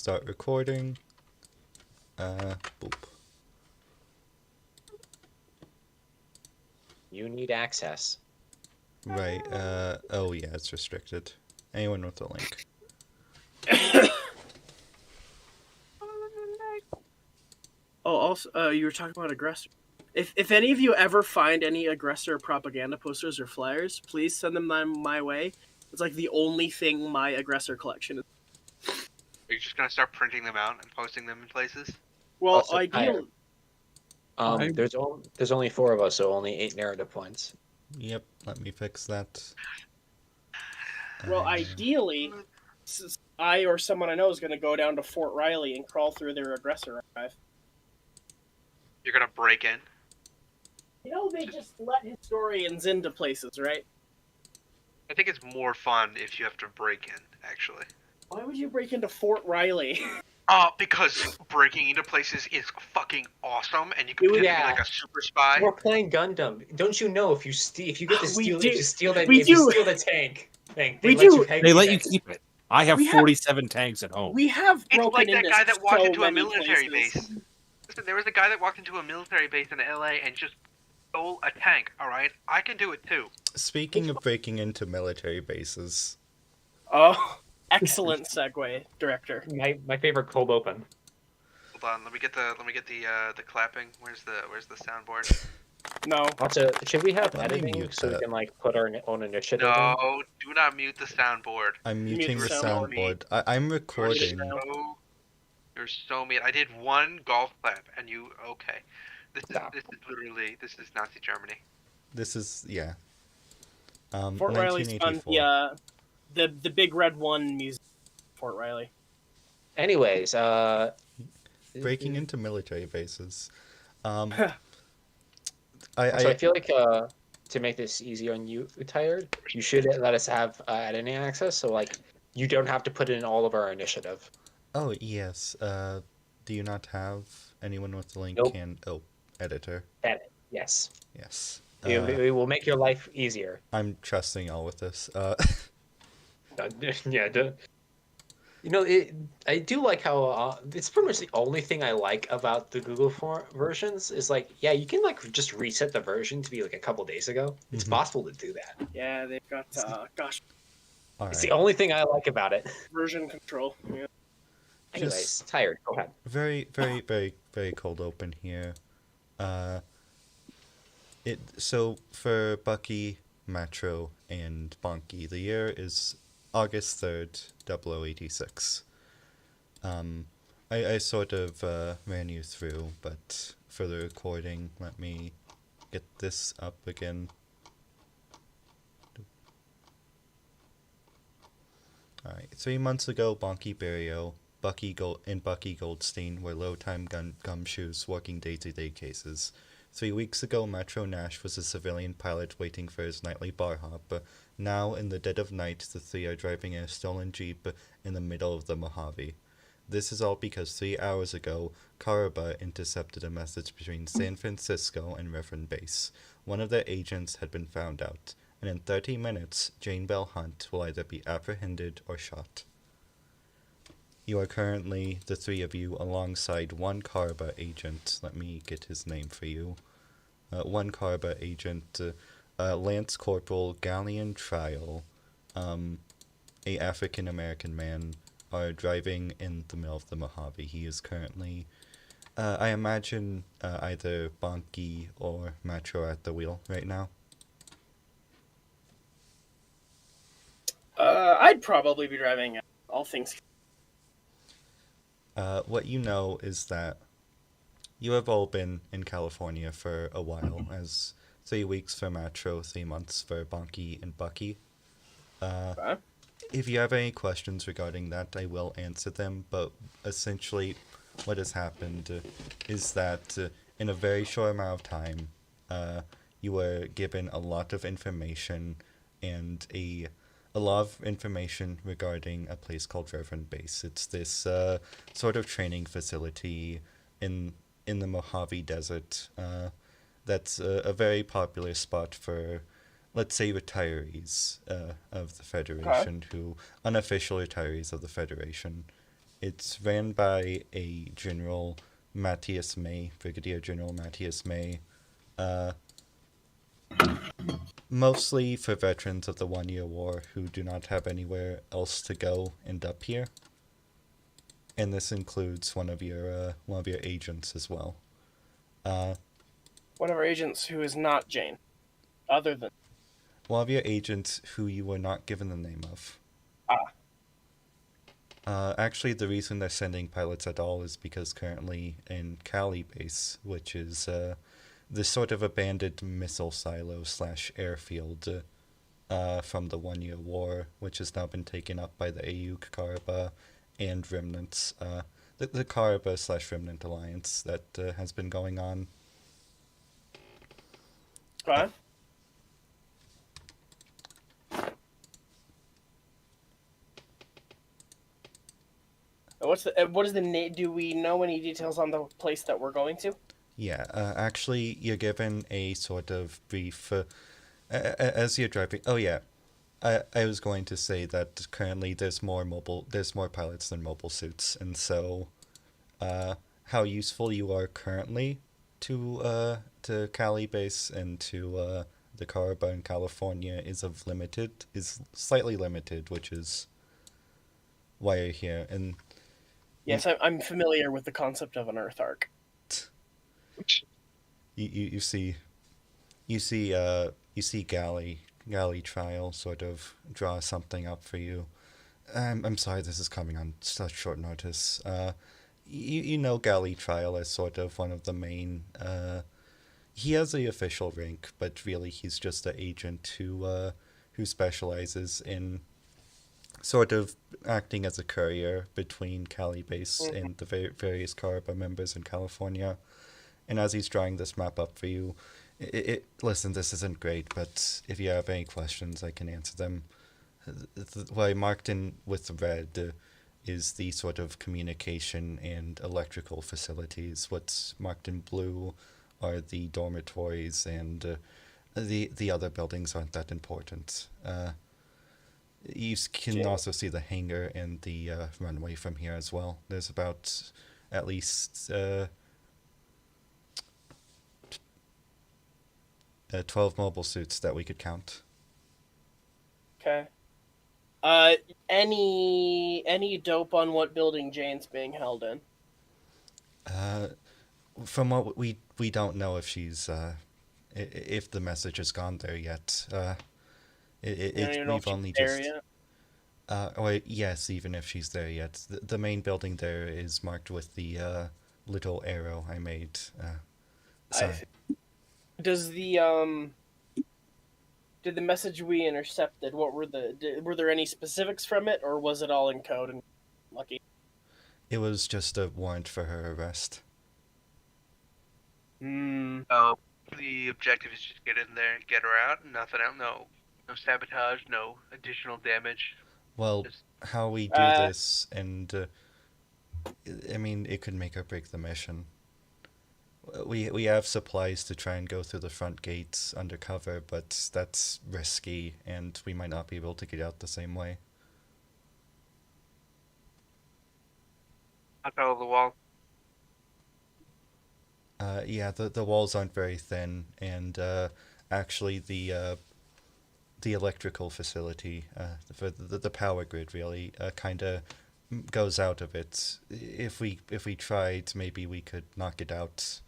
start recording. Boop. You need access. Right, oh yeah, it's restricted. Anyone with a link. Oh, also, you were talking about aggressor. If any of you ever find any aggressor propaganda posters or flyers, please send them my way. It's like the only thing my aggressor collection is. Are you just gonna start printing them out and posting them in places? Well, Also, ideal. There's only 4 of us, so only 8 narrative points. Yep, let me fix that. Well, ideally, I or someone I know is going to go down to Fort Riley and crawl through their aggressor archive. You're gonna break in? You know, they just let historians into places, right? I think it's more fun if you have to break in, actually. Why would you break into Fort Riley? Because breaking into places is fucking awesome, and you can pretend to be like a super spy. We're playing Gundam. Don't you know if you get to steal, if you steal that, We if you do. steal the tank, they We let do. you pay. They let you keep it. I have 47 tanks at home. We have It's broken like that into guy that walked so into a many military places. base. Listen, there was a guy that walked into a military base in LA and just stole a tank, alright? I can do it too. Speaking of breaking into military bases. Oh, excellent segue, director. My favorite cold open. Hold on, let me get the clapping. Where's the soundboard? No. Also, should we have Let me editing mute so we that. can like put our own initiative? in? No, do not mute the soundboard. I'm Mute muting the the soundboard. soundboard. I'm recording. You're so mean. I did one golf clap, and you okay? Stop. This is Nazi Germany. This is, yeah. Fort Riley's on 1984. the Big Red One museum. Fort Riley. Anyways, Breaking into military bases. I feel like to make this easier on you, Tired, you should let us have editing access, so like you don't have to put in all of our initiative. Oh, yes. Do you not have anyone with the link? Nope. Editor. Edit. Yes. Yes. It will make your life easier. I'm trusting y'all with this. Yeah. I do like how it's pretty much the only thing I like about the Google versions is like, yeah, you can like just reset the version to be like a couple days ago. It's possible to do that. Yeah, they've got gosh. All It's right. the only thing I like about it. Version control. Yeah. Anyways, Tired. Go ahead. Very, very cold open here. So for Bucky, Metro, and Bonky, the year is August 3rd, 0086. I sort of ran you through, but for the recording, let me get this up again. Alright, 3 months ago, Bonky Barrio, Bucky Goldstein were low-time gumshoes working day-to-day cases. 3 weeks ago, Metro Nash was a civilian pilot waiting for his nightly bar hop. Now, in the dead of night, the three are driving in a stolen Jeep in the middle of the Mojave. This is all because 3 hours ago, Karaba intercepted a message between San Francisco and Reverend Base. One of their agents had been found out, and in 30 minutes, Jane Bell Hunt will either be apprehended or shot. You are currently, the three of you, alongside one Karaba agent. Let me get his name for you. One Karaba agent, Lance Corporal Galleon Trial, a African-American man, are driving in the middle of the Mojave. He is currently, I imagine, either Bonky or Metro at the wheel right now. I'd probably be driving, all things. What you know is that you have all been in California for a while, as 3 weeks for Metro, 3 months for Bonky and Bucky. If you have any questions regarding that, I will answer them, but essentially what has happened is that in a very short amount of time, you were given a lot of information, and a lot of information regarding a place called Reverend Base. It's this sort of training facility in the Mojave Desert that's a very popular spot for, let's say, retirees of the Federation, who unofficial retirees of the Federation. It's ran by a General Matthias May, Brigadier General Matthias May. Uh, Mostly for veterans of the 1 Year War who do not have anywhere else to go end up here. And this includes one of your agents as well. One of our agents who is not Jane, other than One of your agents who you were not given the name of. Actually, the reason they're sending pilots at all is because currently in Cali base, which is this sort of abandoned missile silo / airfield from the 1 Year War, which has now been taken up by the AU Kakaraba and remnants, the Karaba / Remnant Alliance that has been going on. okay. What is the name? Do we know any details on the place that we're going to? Yeah, actually, you're given a sort of brief as you're driving. Oh yeah, I was going to say that currently there's more pilots than mobile suits, and so how useful you are currently to Cali base and to the Caraba in California is slightly limited, which is why you're here. And Yes, I'm familiar with the concept of an Earth arc. you see Galley Trial sort of draw something up for you. I'm sorry this is coming on such short notice. You know Galley Trial as sort of one of the main. He has the official rank, but really he's just an agent who specializes in sort of acting as a courier between Cali base and the various Caraba members in California. And as he's drawing this map up for you, listen, this isn't great, but if you have any questions, I can answer them. What I marked in with red is the sort of communication and electrical facilities. What's marked in blue are the dormitories, and the other buildings aren't that important. You can also see the hangar and the runway from here as well. There's about at least 12 mobile suits that we could count. Okay. Any dope on what building Jane's being held in? From what we don't know if she's if the message has gone there yet. We've only just. Or yes, even if she's there yet, the main building there is marked with the little arrow I made. Does the did the message we intercepted? Were there any specifics from it, or was it all in code and lucky? It was just a warrant for her arrest. Oh, the objective is just get in there, get her out, nothing else. No sabotage, no additional damage. Well, how we do this, and I mean, it could make or break the mission. We have supplies to try and go through the front gates undercover, but that's risky, and we might not be able to get out the same way. On top of the wall. Yeah, the walls aren't very thin, and actually the electrical facility, for the power grid really, kind of goes out of it. If we tried, maybe we could knock it out,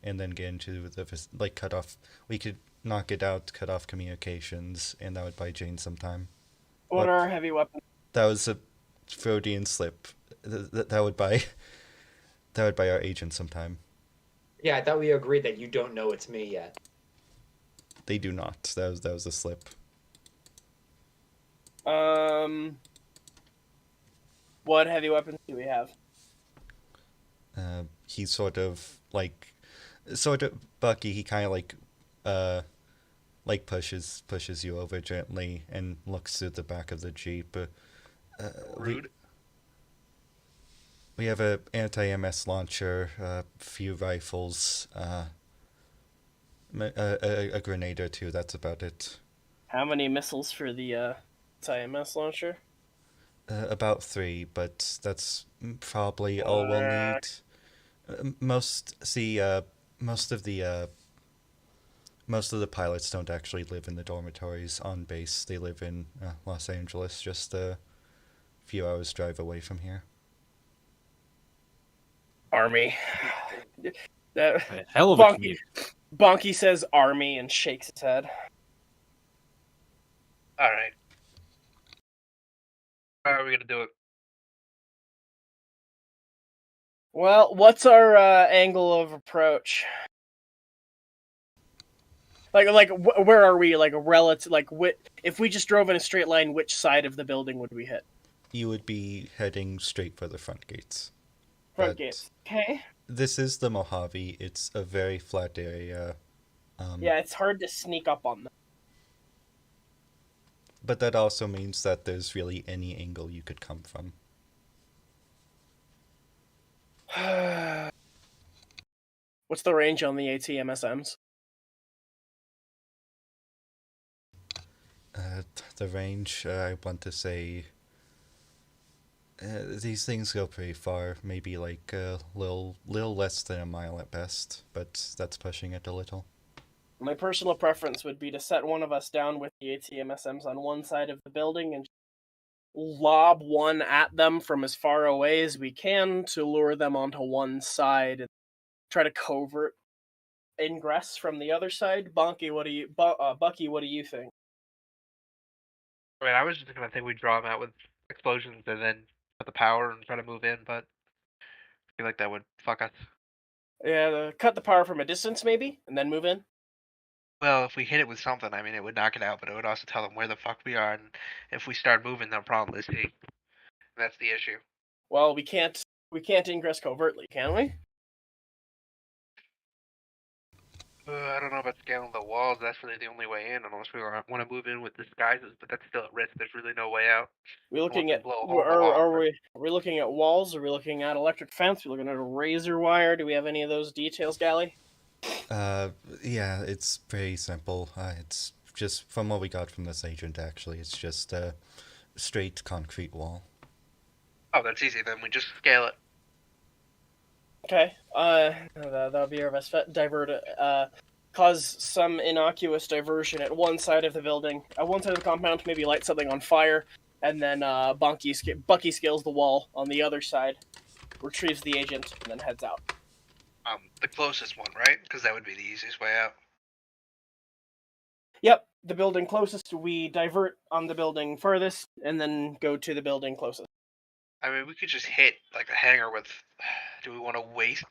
and then get into the cut off. We could knock it out, cut off communications, and that would buy Jane some time. What are our heavy weapons? That was a Freudian slip. That would buy our agent some time. Yeah, I thought we agreed that you don't know it's me yet. They do not. That was a slip. What heavy weapons do we have? He's sort of Bucky. He kind of pushes you over gently and looks through the back of the Jeep. Rude. We have a anti-MS launcher, a few rifles, a grenade or two. That's about it. How many missiles for the anti-MS launcher? About 3, but that's probably all we'll need. Most see most of the most of the pilots don't actually live in the dormitories on base. They live in Los Angeles, just a few hours drive away from here. Army. That A hell of a commute. Bonky says army and shakes his head. All right. How are we gonna do it? Well, what's our angle of approach? Where are we? Like a relative, if we just drove in a straight line, which side of the building would we hit? You would be heading straight for the front gates. Front But gates. Okay. This is the Mojave. It's a very flat area. Yeah, it's hard to sneak up on But that also means that there's really any angle you could come from. them. What's the range on the ATMSMs? The range, I want to say, these things go pretty far. Maybe like a little less than a mile at best, but that's pushing it a little. My personal preference would be to set one of us down with the ATMSMs on one side of the building and lob one at them from as far away as we can to lure them onto one side and try to covert ingress from the other side. Bucky, what do you think? I mean, I was just gonna think we draw them out with explosions and then cut the power and try to move in, but I feel like that would fuck us. Yeah, cut the power from a distance maybe, and then move in. Well, if we hit it with something, I mean, it would knock it out, but it would also tell them where the fuck we are, and if we start moving, they'll probably see. That's the issue. Well, we can't ingress covertly, can we? I don't know about scaling the walls. That's really the only way in, unless we want to move in with disguises. But that's still at risk. There's really no way out. We looking at blow a hole in the wall. are we looking at walls? Are we looking at electric fence? Are we looking at a razor wire? Do we have any of those details, Gally? Yeah, it's pretty simple. It's just from what we got from this agent. Actually, it's just a straight concrete wall. Oh, that's easy. Then we just scale it. Okay. That'll be our best bet. Divert it. Cause some innocuous diversion at one side of the building, at one side of the compound, maybe light something on fire, and then Bucky scales the wall on the other side, retrieves the agent, and then heads out. The closest one, right? Because that would be the easiest way out. Yep, the building closest. We divert on the building furthest, and then go to the building closest. I mean, we could just hit like a hangar with. Do we want to waste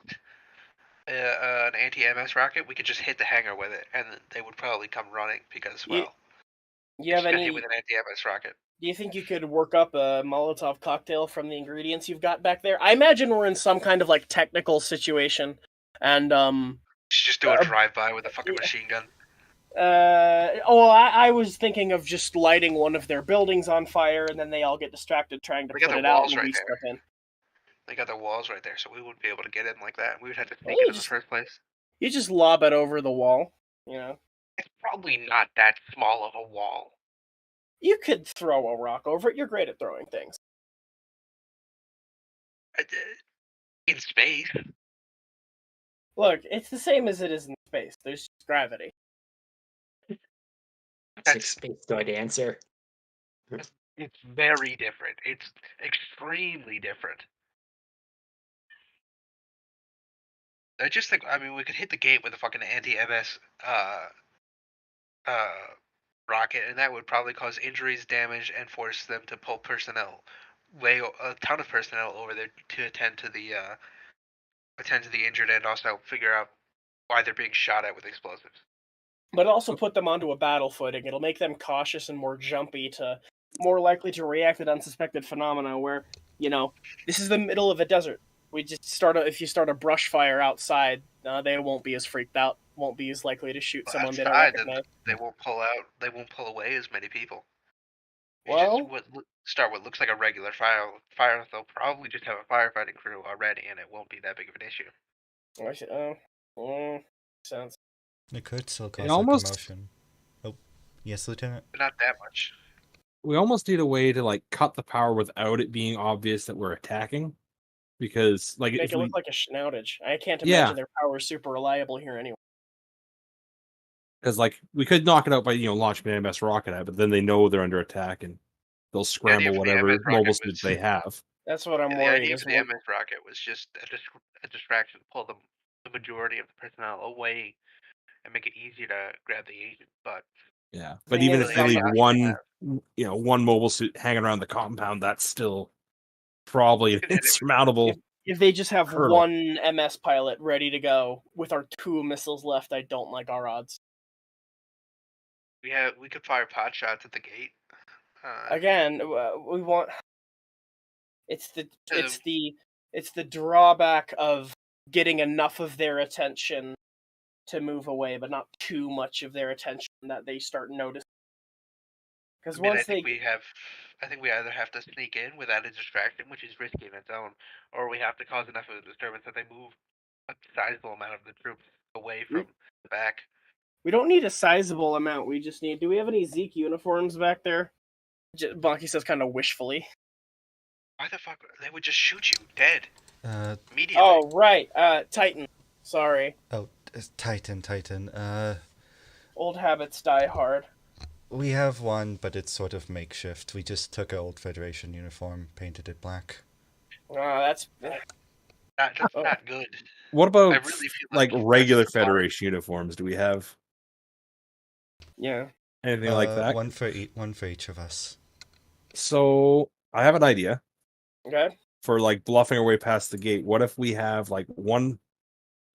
an anti-MS rocket? We could just hit the hangar with it, and they would probably come running because, well, you have any? Hit with an anti-MS rocket. Do you think you could work up a Molotov cocktail from the ingredients you've got back there? I imagine we're in some kind of like technical situation, and Just do a drive-by with a fucking machine gun. I was thinking of just lighting one of their buildings on fire, and then they all get distracted trying to put it out, and we step in. They got their walls right there, so we wouldn't be able to get in like that. We would have to sneak in the first place. You just lob it over the wall, you know. It's probably not that small of a wall. You could throw a rock over it. You're great at throwing things. In space. Look, it's the same as it is in space. There's just gravity. That's a spaceoid answer. It's very different. It's extremely different. I just think, I mean, we could hit the gate with a fucking anti-MS rocket, and that would probably cause injuries, damage, and force them to pull a ton of personnel over there to attend to the injured, and also figure out why they're being shot at with explosives. But also put them onto a battle footing. It'll make them cautious and more jumpy, more likely to react to unsuspected phenomena where, you know, this is the middle of a desert. We just if you start a brush fire outside, they won't be as freaked out, won't be as likely to shoot someone they don't recognize. They won't pull out, they won't pull away as many people. Well, start what looks like a regular fire. They'll probably just have a firefighting crew already, and it won't be that big of an issue. Makes sense. It could still cause a commotion. Oh, yes, Lieutenant? Not that much. we almost need a way to like cut the power without it being obvious that we're attacking, because like Make if it we look like a snoutage. I can't Yeah. imagine their power is super reliable here anyway. because like we could knock it out by launching an MS rocket at it, but then they know they're under attack and they'll scramble for the whatever MS rocket mobile was- suits they have. That's what I'm The worried. idea Is for the MS rocket was just a distraction to pull the majority of the personnel away and make it easier to grab the agent. But Yeah, but Thing even is, if they it's leave not one mobile suit hanging around the compound, that's still probably an insurmountable. if they just have hurdle. one MS pilot ready to go with our 2 missiles left, I don't like our odds. we could fire pot shots at the gate. Again, we want. It's the drawback of getting enough of their attention to move away, but not too much of their attention that they start noticing. Because I mean, once I think we either have to sneak in without a distraction, which is risky in its own, or we have to cause enough of a disturbance that they move a sizable amount of the troops away from the back. we don't need a sizable amount. We just need. Do we have any Zeke uniforms back there? Bonky says kind of wishfully. Why the fuck? They would just shoot you dead immediately. Oh right, Titan. Sorry. Titan. Old habits die hard. We have one, but it's sort of makeshift. We just took an old Federation uniform, painted it black. That's not good. What about I really feel like like regular that's hard. Federation uniforms? Do we have yeah. anything like that? One for each of us. So I have an idea Okay. for like bluffing our way past the gate. What if we have like one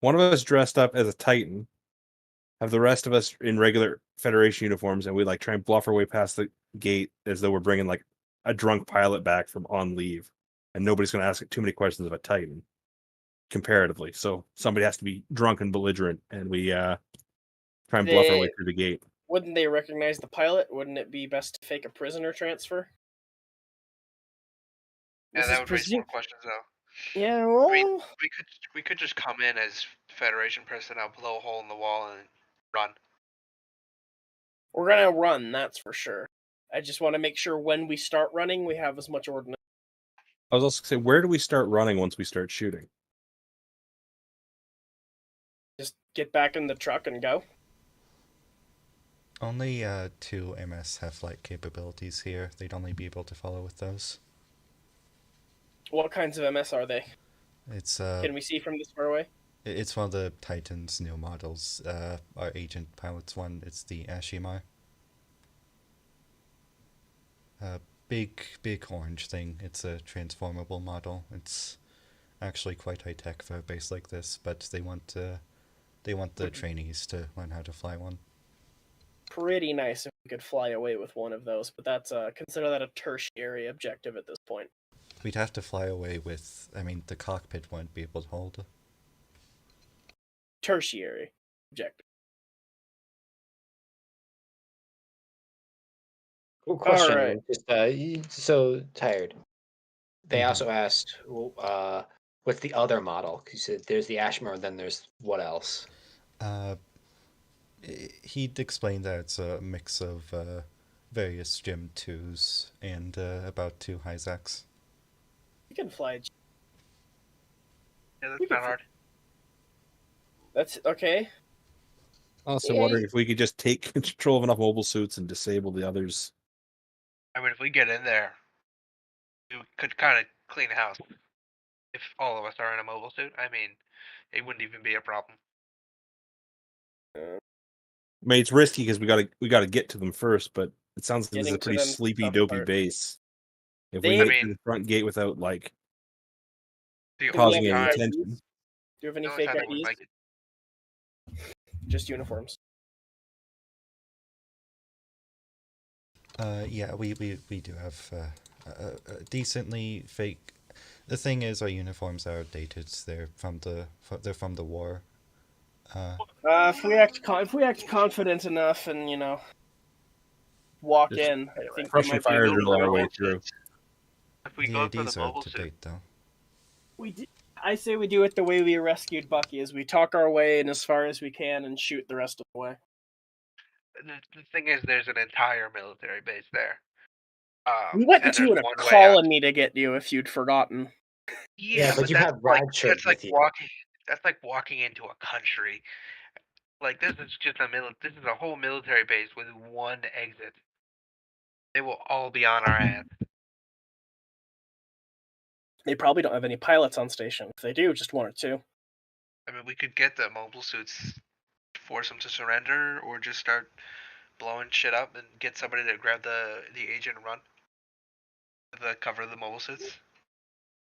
of us dressed up as a Titan, have the rest of us in regular Federation uniforms, and we like try and bluff our way past the gate as though we're bringing like a drunk pilot back from on leave, and nobody's going to ask too many questions of a Titan comparatively. So somebody has to be drunk and belligerent, and we try and bluff our way through the gate. Wouldn't they recognize the pilot? Wouldn't it be best to fake a prisoner transfer? Yeah, This that is would raise presume- more questions though. Yeah, well, I mean, we could just come in as Federation personnel, blow a hole in the wall, and run. we're gonna run, that's for sure. I just want to make sure when we start running, we have as much ordnance. I was also going to say, where do we start running once we start shooting? Just get back in the truck and go. Only 2 MS have flight capabilities here. They'd only be able to follow with those. What kinds of MS are they? It's Can we see from this far away? it's one of the Titan's new models. Our agent pilots one. It's the Ashimar. Big orange thing. It's a transformable model. It's actually quite high tech for a base like this, but they want the trainees to learn how to fly one. Pretty nice if we could fly away with one of those, but that's consider that a tertiary objective at this point. We'd have to fly away with. I mean, the cockpit won't be able to hold. Tertiary objective. Cool question. Alright. Just so tired. They Mhm. also asked, what's the other model? 'Cause you said there's the Ashmore, then there's what else? He'd explained that it's a mix of various Gym 2s and about 2 Hyzaks. You can fly. Yeah, We that's can not hard. That's okay. Also Yeah, wondering if we could just take control of enough mobile suits and disable the others. I mean, if we get in there, we could kind of clean house. If all of us are in a mobile suit, I mean, it wouldn't even be a problem. I mean, it's risky because we gotta get to them first, but it sounds like this is Getting a to pretty them's the sleepy, tough dopey part. base. If They- we I get mean- through the front gate without like The Do we causing have any any attention. IDs? Do you have any only fake time they wouldn't IDs? like it. Just uniforms. Yeah, we do have decently fake. The thing is, our uniforms are outdated. They're from the war. If we act confident enough and walk Just in, I think we Russian might be fire able to- drill our way through. If we The go for IDs the are up mobile to suit, date, though. I say we do it the way we rescued Bucky, is we talk our way in as far as we can and shoot the rest of the way. the thing is, there's an entire military base there. We went and to there's a one way out. colony to get you if you'd forgotten. Yeah, but you that's have Radshard that's like with you. walking. That's like walking into a country. Like this is just This is a whole military base with one exit. They will all be on our ass. They probably don't have any pilots on station. If they do, just one or two. I mean, we could get the mobile suits, force them to surrender, or just start blowing shit up and get somebody to grab the agent and run. The cover of the mobile suits.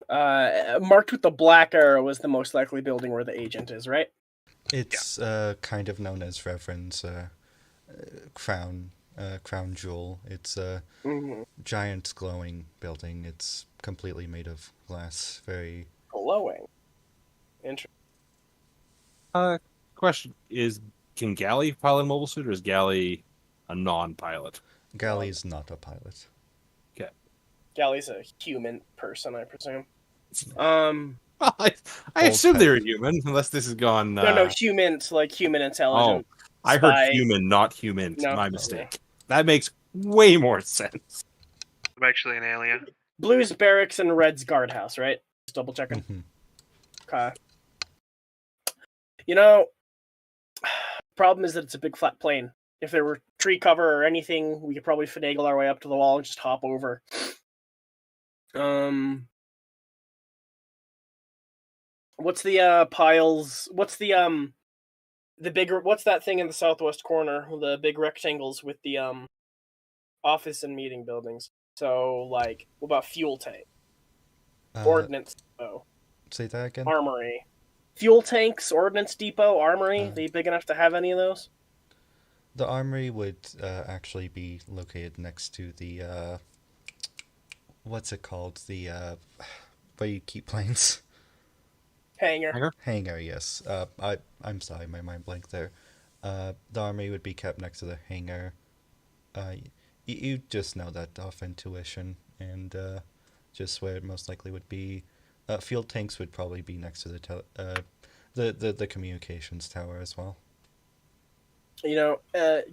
Marked with the black arrow is the most likely building where the agent is, right? It's kind of known as Reverend's crown jewel. It's a giant glowing building. It's completely made of glass. Very Glowing. Interesting. Question is, can Galley pilot a mobile suit, or is Galley a non-pilot? Galley's not a pilot. Galley's a human person, I presume. I assume they're human, unless this has gone. No, humans, like human intelligence. I heard human, not human. No. My mistake. That makes way more sense. I'm actually an alien. Blue's barracks and Red's guardhouse, right? Just double checking. Mhm. Okay. You know, problem is that it's a big flat plane. If there were tree cover or anything, we could probably finagle our way up to the wall and just hop over. What's the piles? What's the bigger? What's that thing in the southwest corner? The big rectangles with the office and meeting buildings. So, like, what about fuel tank, ordnance depot, Say that again. armory, fuel tanks, ordnance depot, armory? They big enough to have any of those? The armory would actually be located next to the what's it called? The where you keep planes. Hangar. Hangar, yes. I'm sorry, my mind blanked there. The armory would be kept next to the hangar. You just know that off intuition, and just where it most likely would be. Fuel tanks would probably be next to the communications tower as well. You know,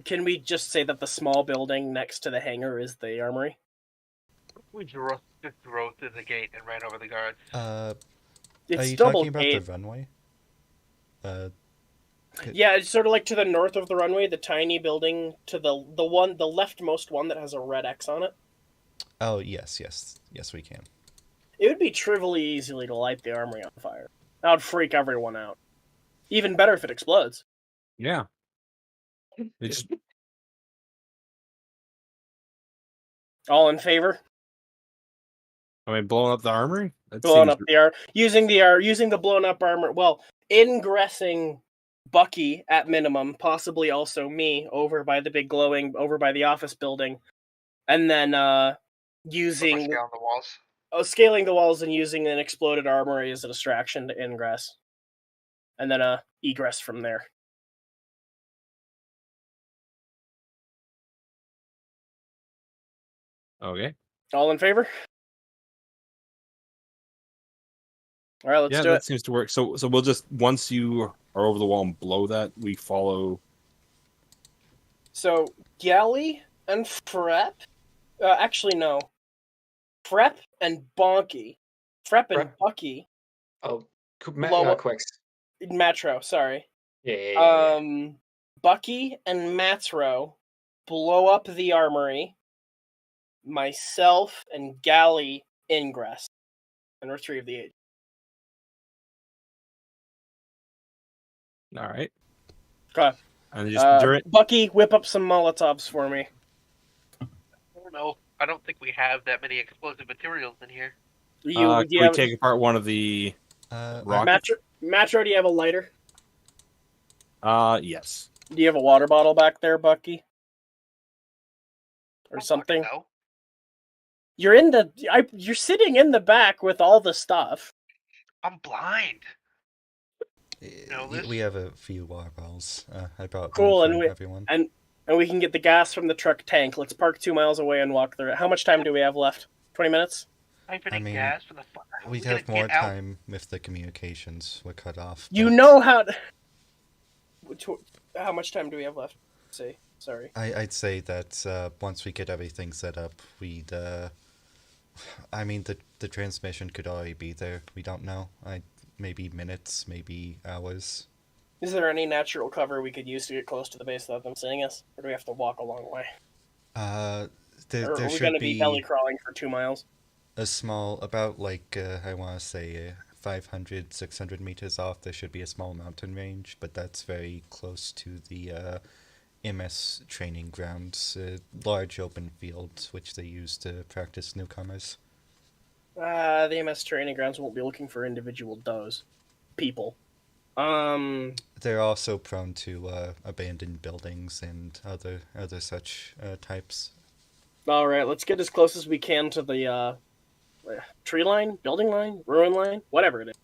can we just say that the small building next to the hangar is the armory? We just drove through the gate and ran over the guards. Are It's you double talking about gate. the runway? Yeah, it's sort of like to the north of the runway, the tiny building to the leftmost one that has a red X on it. Oh yes, we can. It would be trivially easily to light the armory on fire. That would freak everyone out. Even better if it explodes. Yeah. It's All in favor? blowing up the armory. That Blowing seems- up the using the blown up armor. Well, ingressing Bucky at minimum, possibly also me over by the big glowing over by the office building, and then using Scale on the walls. scaling the walls and using an exploded armory as a distraction to ingress, and then egress from there. Okay. All in favor? All right, let's do that it. seems to work. So we'll just, once you are over the wall and blow that, we follow. So Galley and Frep, actually no, Frep and Bonky, Frep and Frep. Bucky, Oh, Blow- Quicks. Matro, sorry. Yeah. Bucky and Matro blow up the armory. Myself and Galley ingress and retrieve the agent. All right. Okay. And just during. Bucky, whip up some Molotovs for me. I don't know. I don't think we have that many explosive materials in here. Do Can you we have, take apart one of the rockets? Matro, do you have a lighter? Yes. Do you have a water bottle back there, Bucky? Or something? No. You're sitting in the back with all the stuff. I'm blind. We have a few water bottles. I brought Cool, one and for everyone. and we can get the gas from the truck tank. Let's park 2 miles away and walk through it. How much time do we have left? 20 minutes? I mean, gas for the fuck. We'd have more time if the communications were cut off. You but- know how. How much time do we have left? Let's see. Sorry. I'd say that once we get everything set up, we'd. I mean, the transmission could already be there. We don't know. Maybe minutes, maybe hours. Is there any natural cover we could use to get close to the base without them seeing us? Or do we have to walk a long way? There Or are we should going to be belly be crawling for 2 miles? a small, about like, I want to say 500, 600 meters off, there should be a small mountain range, but that's very close to the MS training grounds, large open fields which they use to practice newcomers. The MS training grounds won't be looking for individual people. They're also prone to abandoned buildings and other such types. All right, let's get as close as we can to the tree line, building line, ruin line, whatever it is.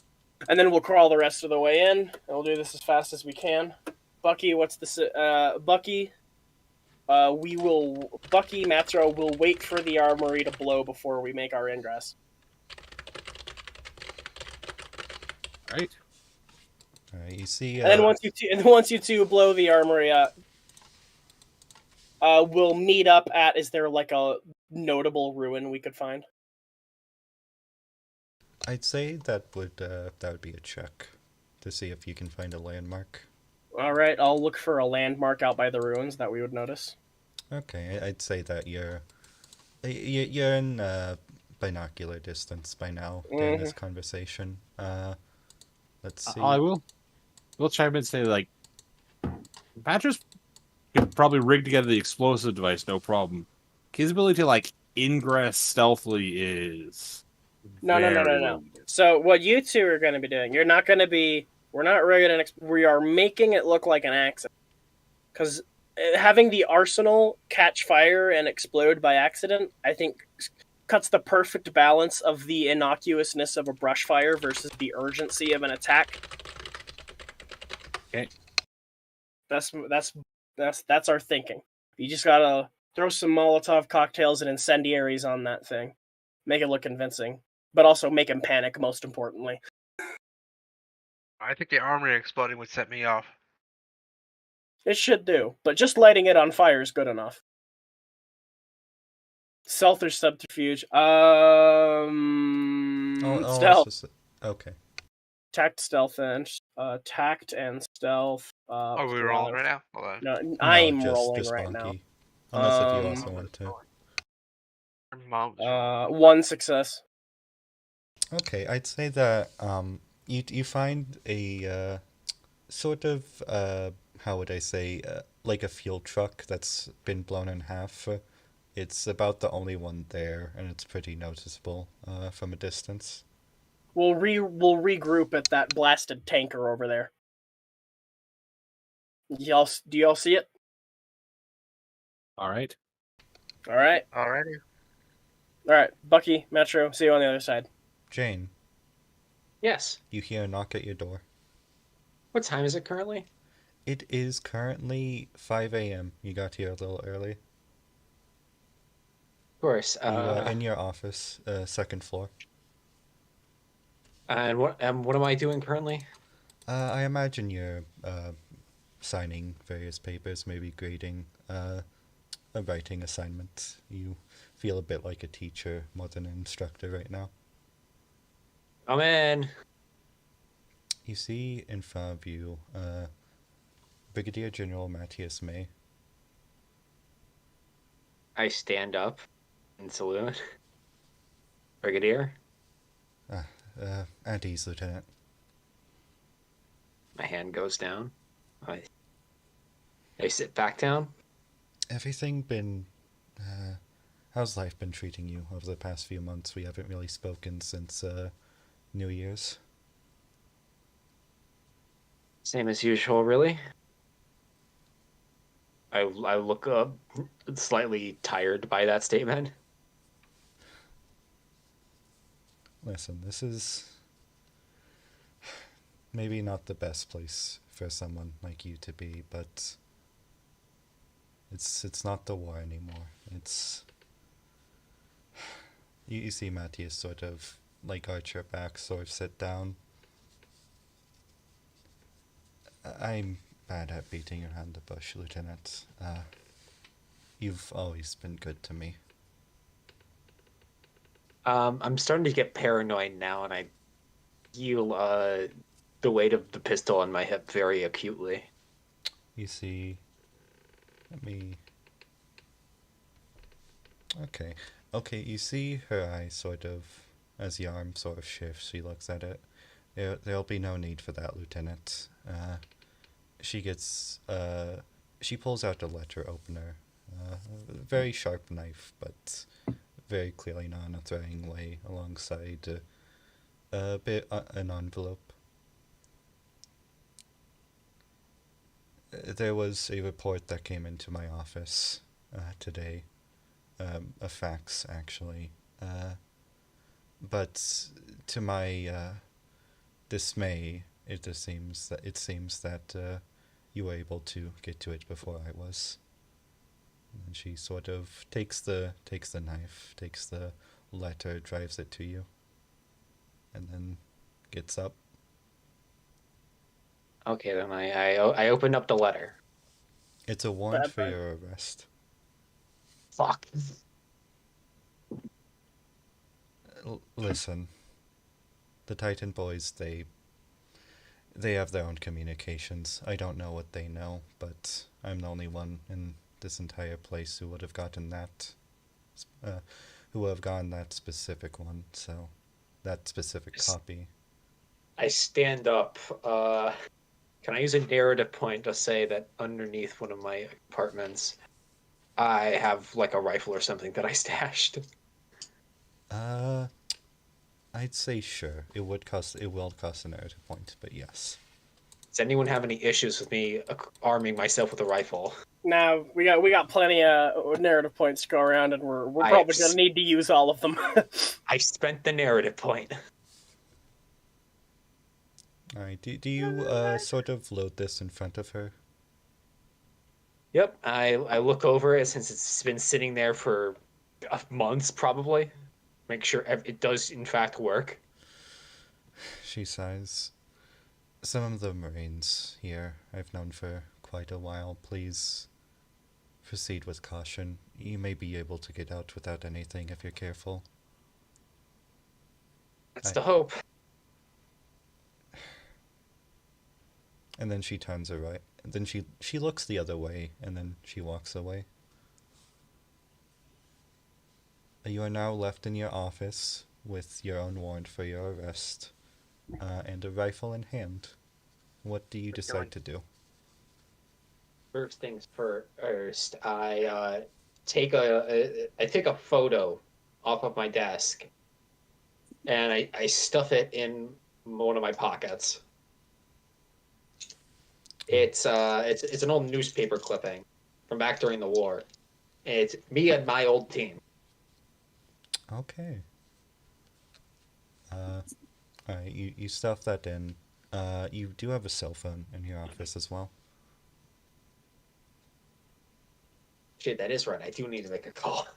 And then we'll crawl the rest of the way in. And we'll do this as fast as we can. Bucky, Bucky, Matro will wait for the armory to blow before we make our ingress. Right. You see, And then once you two blow the armory up, we'll meet up at. Is there like a notable ruin we could find? I'd say that would be a check to see if you can find a landmark. All right, I'll look for a landmark out by the ruins that we would notice. Okay, I'd say that you're in binocular distance by now during this conversation. Let's see. I will chime in and say, like, Patras could probably rig together the explosive device, no problem. His ability to, like, ingress stealthily is... No. So what you two are going to be doing, we're not rigging we are making it look like an accident. Because having the arsenal catch fire and explode by accident, I think, cuts the perfect balance of the innocuousness of a brush fire versus the urgency of an attack. Okay. That's our thinking. You just gotta throw some Molotov cocktails and incendiaries on that thing. Make it look convincing. But also make him panic, most importantly. I think the armory exploding would set me off. It should do, but just lighting it on fire is good enough. Stealth or subterfuge? Stealth. Okay. Tact, stealth, and stealth. Are we rolling right now? Hold on. No, I'm just rolling just right Bonky. Unless if you also want to. 1 success. Okay, I'd say that you find a sort of how would I say like a fuel truck that's been blown in half. It's about the only one there, and it's pretty noticeable from a distance. We'll regroup at that blasted tanker over there. Do y'all see it? All right. Alrighty. Alright, Bucky, Metro, see you on the other side. Jane, Yes. you hear a knock at your door. What time is it currently? It is currently 5 a.m. You got here a little early. Of course. You are in your office, second floor. And what am I doing currently? I imagine you're signing various papers, maybe grading a writing assignment. You feel a bit like a teacher more than an instructor right now. I'm in. You see in front of you Brigadier General Matthias May. I stand up and salute. Brigadier. At ease, Lieutenant. My hand goes down. I sit back down. Everything been... how's life been treating you over the past few months? We haven't really spoken since New Year's. Same as usual, really. I look up, slightly tired by that statement. Listen, this is maybe not the best place for someone like you to be, but it's not the war anymore. It's you see Matthias sort of like arch your back, sort of sit down. I'm bad at beating around the bush, Lieutenant. You've always been good to me. I'm starting to get paranoid now, and I feel the weight of the pistol on my hip very acutely. You see, let me. Okay. Okay, you see her eye sort of, as the arm sort of shifts, she looks at it. There'll be no need for that, Lieutenant. She gets, she pulls out a letter opener. A very sharp knife, but very clearly not in a threatening way, alongside a bit, an envelope. There was a report that came into my office today. A fax, actually. But to my dismay, it seems that you were able to get to it before I was. And she sort of takes the knife, takes the letter, drives it to you, and then gets up. Okay, then I open up the letter. It's a warrant Bad for boy. your arrest. Fuck. Listen, the Titan boys, they have their own communications. I don't know what they know, but I'm the only one in this entire place who would have gotten that, who would have gotten that specific one. So, that specific copy. I stand up. Can I use a narrative point to say that underneath one of my apartments, I have like a rifle or something that I stashed? Uh, I'd say sure. It will cost a narrative point, but yes. Does anyone have any issues with me arming myself with a rifle? Now we got plenty of narrative points to go around, and we're I probably have gonna need to use all of them. I spent the narrative point. Alright, do you sort of load this in front of her? Yep, I look over it since it's been sitting there for months probably. Make sure it does in fact work. She sighs. Some of the Marines here I've known for quite a while. Please proceed with caution. You may be able to get out without anything if you're careful. That's the hope. And then she turns her right. And then she looks the other way, and then she walks away. You are now left in your office with your own warrant for your arrest, and a rifle in hand. What do you decide to do? First things first, I take a photo off of my desk, and I stuff it in one of my pockets. It's an old newspaper clipping from back during the war. It's me and my old team. Okay. Alright, you stuff that in. You do have a cell phone in your office as well. Shit, that is right. I do need to make a call.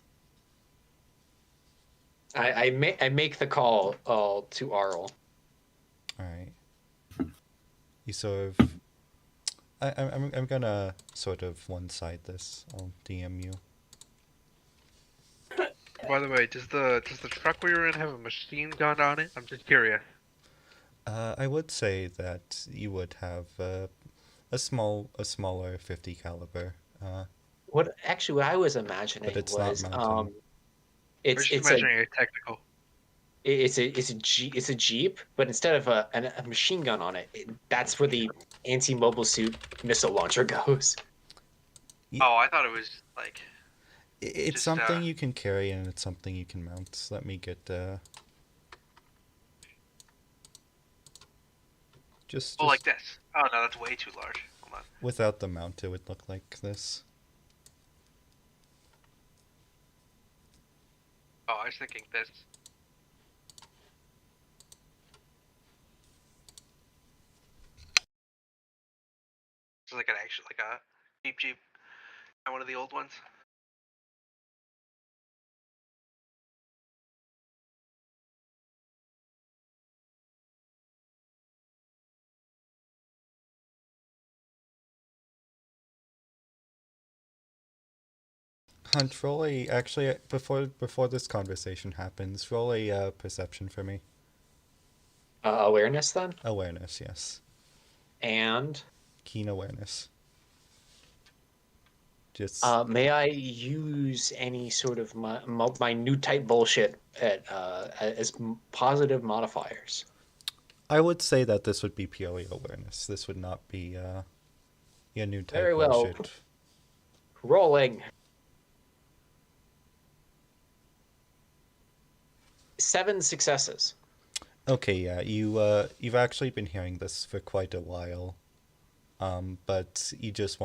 I make the call to Arl. Alright. You sort of. I'm gonna sort of one-side this. I'll DM you. By the way, does the truck we were in have a machine gun on it? I'm just curious. I would say that you would have a smaller 50 caliber. What I was imagining But it's not was mounted. I'm it's just it's imagining a technical. it's a Jeep, but instead of a machine gun on it, that's where the anti-mobile suit missile launcher goes. Oh, I thought it was like. It's Just, something you can carry and it's something you can mount. Let me get just Oh, like this. Oh no, that's way too large. Hold on. without the mount, it would look like this. Oh, I was thinking this. It's like a Jeep, not one of the old ones. Hunt, roll a actually before this conversation happens, roll a perception for me. Awareness then, Awareness, yes. and Keen awareness. Just may I use any sort of my new type bullshit as positive modifiers? I would say that this would be purely awareness. This would not be your new type Very well. bullshit. Rolling. 7 successes. Okay, yeah, you've actually been hearing this for quite a while. But you just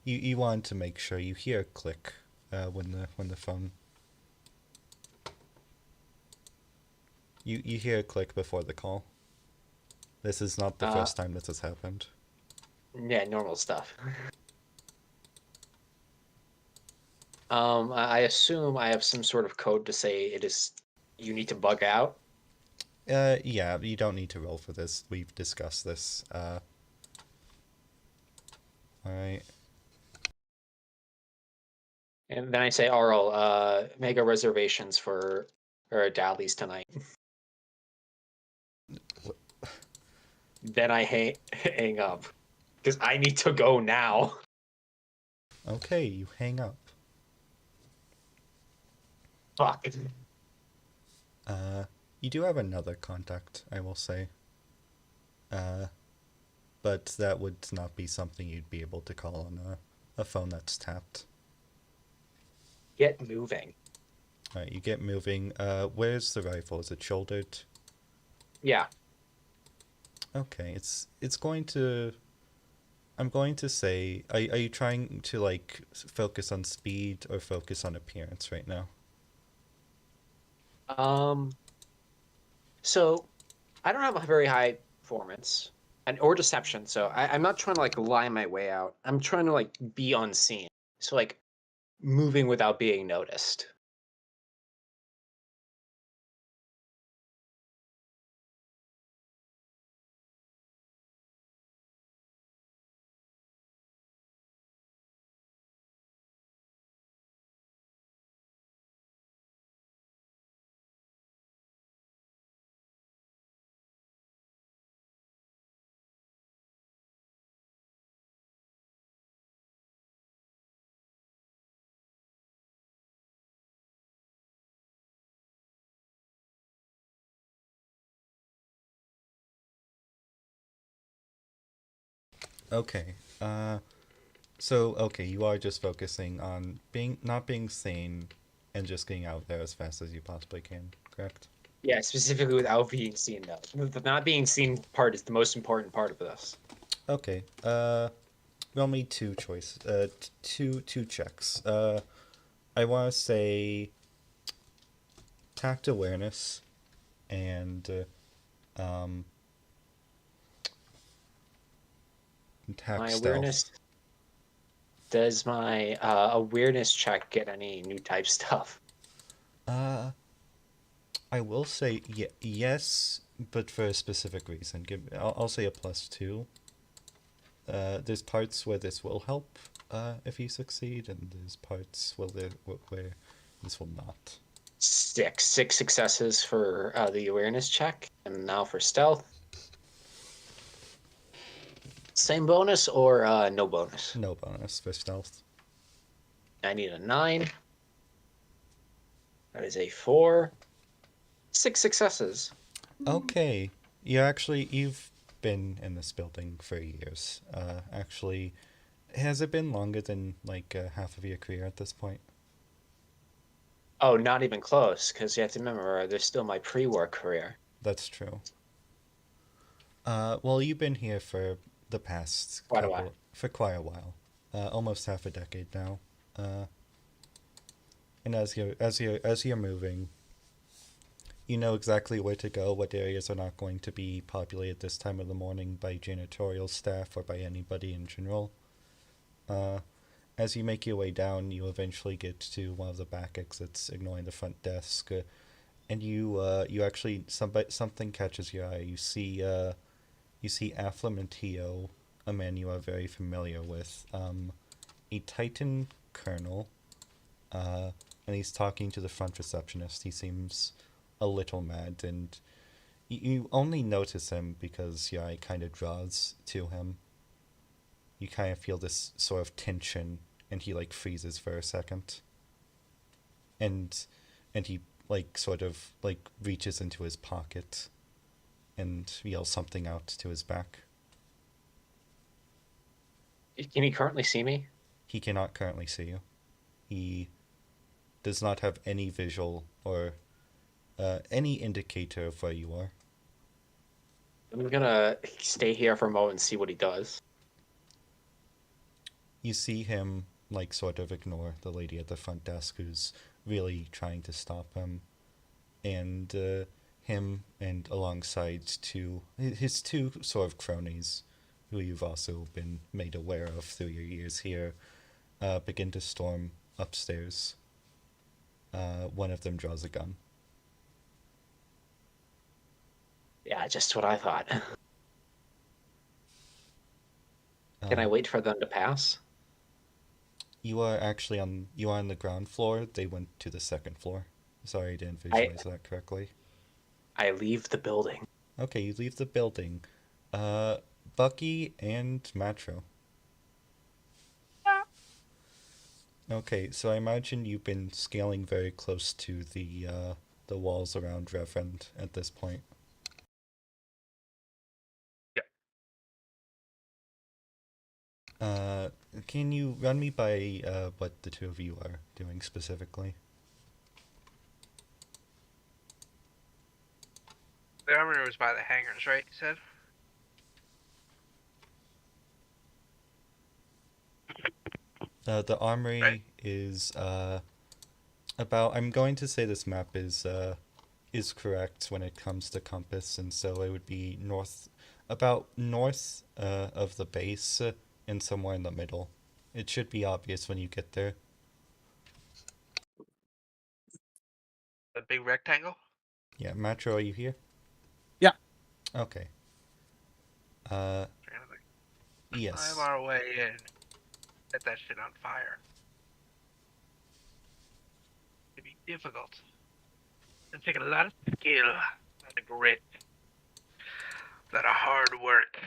you want to make sure you hear a click when the phone you hear a click before the call. This is not the first time this has happened. Yeah, normal stuff. I assume I have some sort of code to say it is you need to bug out. Yeah, you don't need to roll for this. We've discussed this. Alright. And then I say, Arl, make a reservations for Dali's tonight. Then I hang up because I need to go now. Okay, you hang up. Fuck. You do have another contact, I will say. But that would not be something you'd be able to call on a phone that's tapped. Get moving. Alright, you get moving. Where's the rifle? Is it shouldered? Yeah. Okay, it's going to... I'm going to say... Are you trying to, like, focus on speed or focus on appearance right now? So I don't have a very high performance or deception, so I'm not trying to like lie my way out. I'm trying to like be unseen. So like moving without being noticed. Okay. Okay, you are just focusing on not being seen and just getting out there as fast as you possibly can, correct? Yeah, specifically without being seen though. The not being seen part is the most important part of this. Okay. Roll me two two checks. I want to say tact awareness and tact My stealth. awareness. Does my awareness check get any new type stuff? I will say yes, but for a specific reason. I'll say a +2. There's parts where this will help if you succeed, and there's parts where this will not. 6 successes for the awareness check, and now for stealth. Same bonus or no bonus? No bonus for stealth. I need a 9. That is a 4. 6 successes. Okay, you've been in this building for years. Actually, has it been longer than like half of your career at this point? Oh, not even close, because you have to remember, there's still my pre-war career. That's true. Well, you've been here for the past Quite a while. For quite a while, almost half a decade now. And as you're moving, you know exactly where to go, what areas are not going to be populated this time of the morning by janitorial staff or by anybody in general. As you make your way down, you eventually get to one of the back exits, ignoring the front desk, and you actually something catches your eye. You see Afflementio, a man you are very familiar with, a Titan colonel, and he's talking to the front receptionist. He seems a little mad, and you only notice him because Yai kind of draws to him. You kind of feel this sort of tension, and he like freezes for a second, and he like sort of like reaches into his pocket and yells something out to his back. Can he currently see me? He cannot currently see you. He does not have any visual or any indicator of where you are. I'm gonna stay here for a moment and see what he does. You see him like sort of ignore the lady at the front desk who's really trying to stop him, and him and alongside his two sort of cronies, who you've also been made aware of through your years here, begin to storm upstairs. One of them draws a gun. Yeah, just what I thought. Can I wait for them to pass? You are actually on the ground floor. They went to the second floor. Sorry, I didn't visualize that correctly. I leave the building. Okay, you leave the building. Bucky and Matro. Okay, so I imagine you've been scaling very close to the walls around Reverend at this point. Can you run me by what the two of you are doing specifically? The armory was by the hangars, right? You said. The armory Right. is about. I'm going to say this map is correct when it comes to compass, and so it would be about north of the base, and somewhere in the middle. It should be obvious when you get there. The big rectangle. Yeah, Matro, are you here? Yeah. Okay. Yes. Climb our way in. Set that shit on fire. It'd be difficult. It'd take a lot of skill, a lot of grit, a lot of hard work.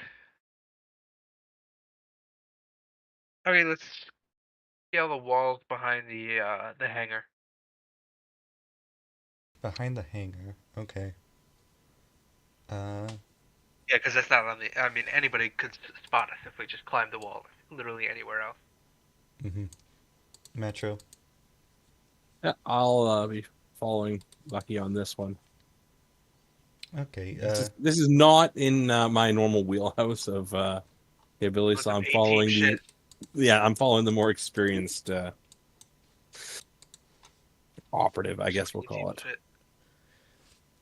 Okay, let's scale the walls behind the hangar. Behind the hangar. Okay. Yeah, because that's not on the. I mean, anybody could spot us if we just climbed the wall, literally anywhere else. Metro. Yeah, I'll be following Bucky on this one. Okay. This is not in my normal wheelhouse of capabilities, so I'm following the. Yeah, I'm following the more experienced operative, I guess we'll call it.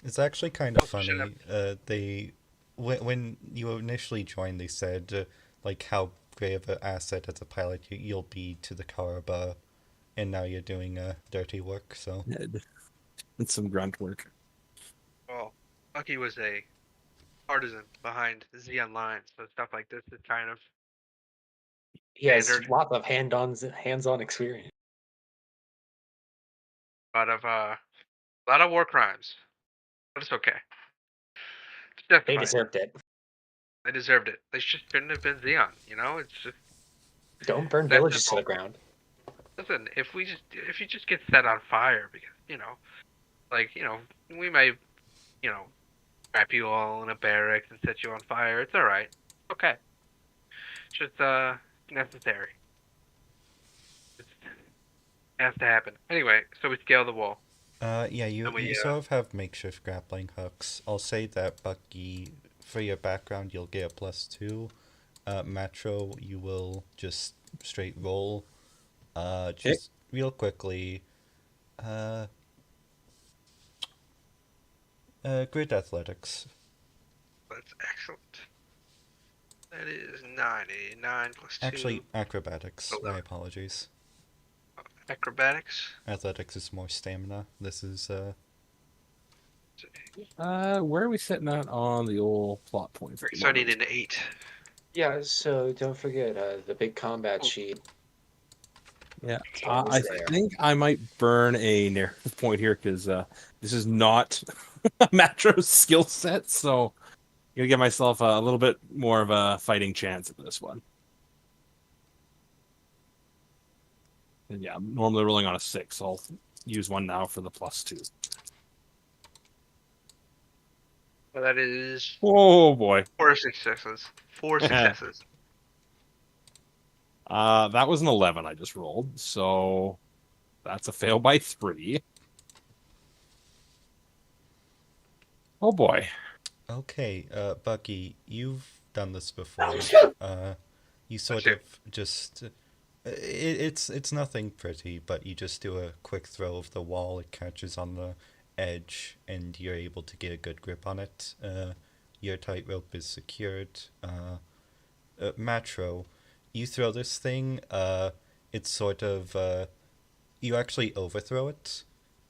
It's actually kind of Oh, shut funny. When you initially joined, they said like how great of an asset as a pilot you'll be to the Karaba, and now you're doing dirty work. So It's some grunt work. Well, Bucky was a artisan behind Xeon Lines, so stuff like this is kind of He has standard. lots of hands-on experience. A lot of war crimes, but it's okay. It's They justified. deserved it. They deserved it. They just shouldn't have been Xeon. You know, it's just Don't burn That's villages to simple. the ground. listen. If you just get set on fire because we might trap you all in a barracks and set you on fire. It's all right. Okay. It's just necessary. It has to happen. Anyway, so we scale the wall. yeah, you And we, you sort of have makeshift grappling hooks. I'll say that Bucky, for your background, you'll get a +2. Metro, you will just straight roll. Just real quickly. Grid athletics. That's excellent. That is 9 plus 2. Actually, acrobatics. Oh, no. My apologies. Acrobatics. Athletics is more stamina. This is Where are we sitting at on the old plot points? at the So I need moment? an 8. Yeah, so don't forget the big combat sheet. Yeah, It's I always there. think I might burn a narrative point here because this is not Matro's skill set, so I'm gonna give myself a little bit more of a fighting chance at this one. And yeah, I'm normally rolling on a 6, so I'll use one now for the +2. Well, that is Oh boy. 4 successes. 4 successes. That was an 11 I just rolled, so that's a fail by 3. Oh boy. Okay, Bucky, you've done this before. You sort Bless of just. It's nothing pretty, but you just do a quick throw of the wall. It catches on the edge, and you're able to get a good grip on it. Your tightrope is secured. Matro, you throw this thing. It's sort of. You actually overthrow it,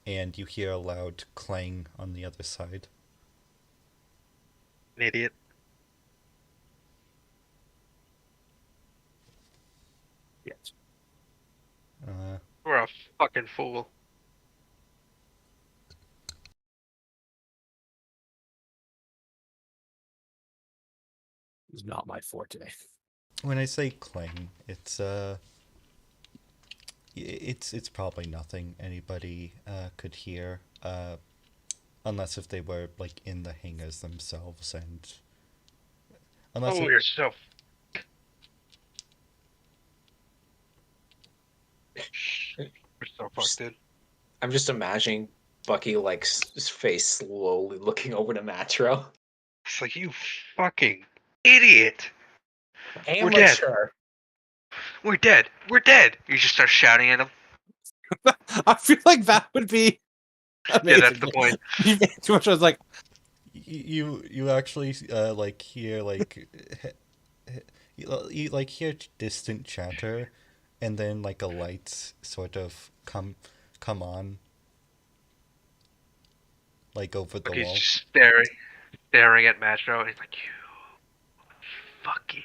and you hear a loud clang on the other side. An idiot. Yes. We're a fucking fool. It's not my forte. When I say clang, it's probably nothing anybody could hear, unless if they were like in the hangars themselves, and unless Oh, you're so. We're so fucked, dude. I'm just imagining Bucky like his face slowly looking over to Matro. It's like, you fucking idiot. dead. Amateur. We're dead. We're dead. You just start shouting at him. I feel like that would be amazing. Yeah, that's the point. Too much. I was like, you actually like hear like you like hear distant chatter, and then like a light sort of come on, like over the He's wall. just staring at Matro, and he's like, you fucking.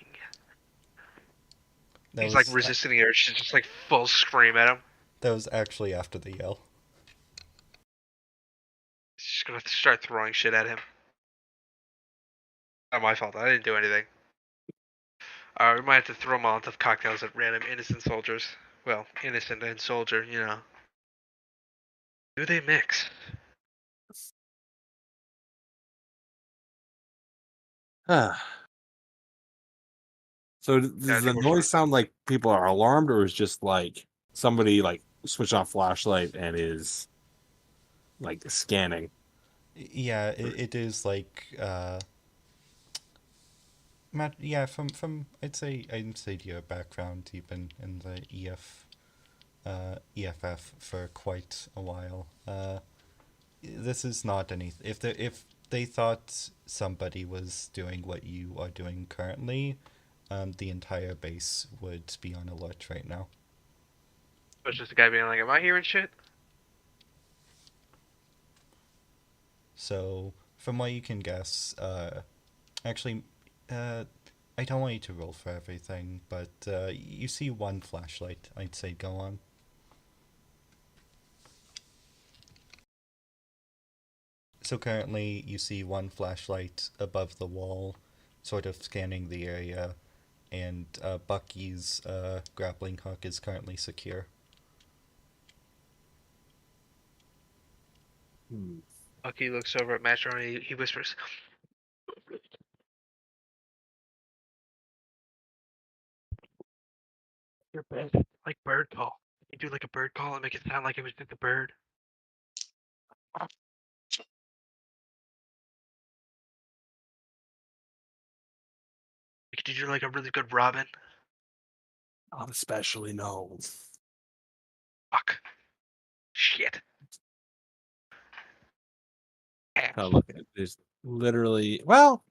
That He's was like resisting the urge. She's just like full scream at him. that was actually after the yell. She's gonna start throwing shit at him. Not my fault. I didn't do anything. We might have to throw Molotov cocktails at random innocent soldiers. Well, innocent and soldier, you know. Do they mix? so I does think the we're noise fine. sound like people are alarmed, or is just like somebody like switched on flashlight and is like scanning? Yeah, it is like Matt. Yeah, from I'd say your background, you've been in the EFF for quite a while. This is not anything. If they thought somebody was doing what you are doing currently, the entire base would be on alert right now. It's just a guy being like, "Am I hearing shit?" So, from what you can guess, actually, I don't want you to roll for everything, but you see one flashlight, I'd say go on. So currently, you see one flashlight above the wall, sort of scanning the area, and Bucky's grappling hook is currently secure. Bucky looks over at Matro and he whispers, "Your bed, like bird call. You do like a bird call and make it sound like it was just a bird." Did you do like a really good Robin? Not especially, no. Fuck. Shit. Oh, look, there's literally. Well,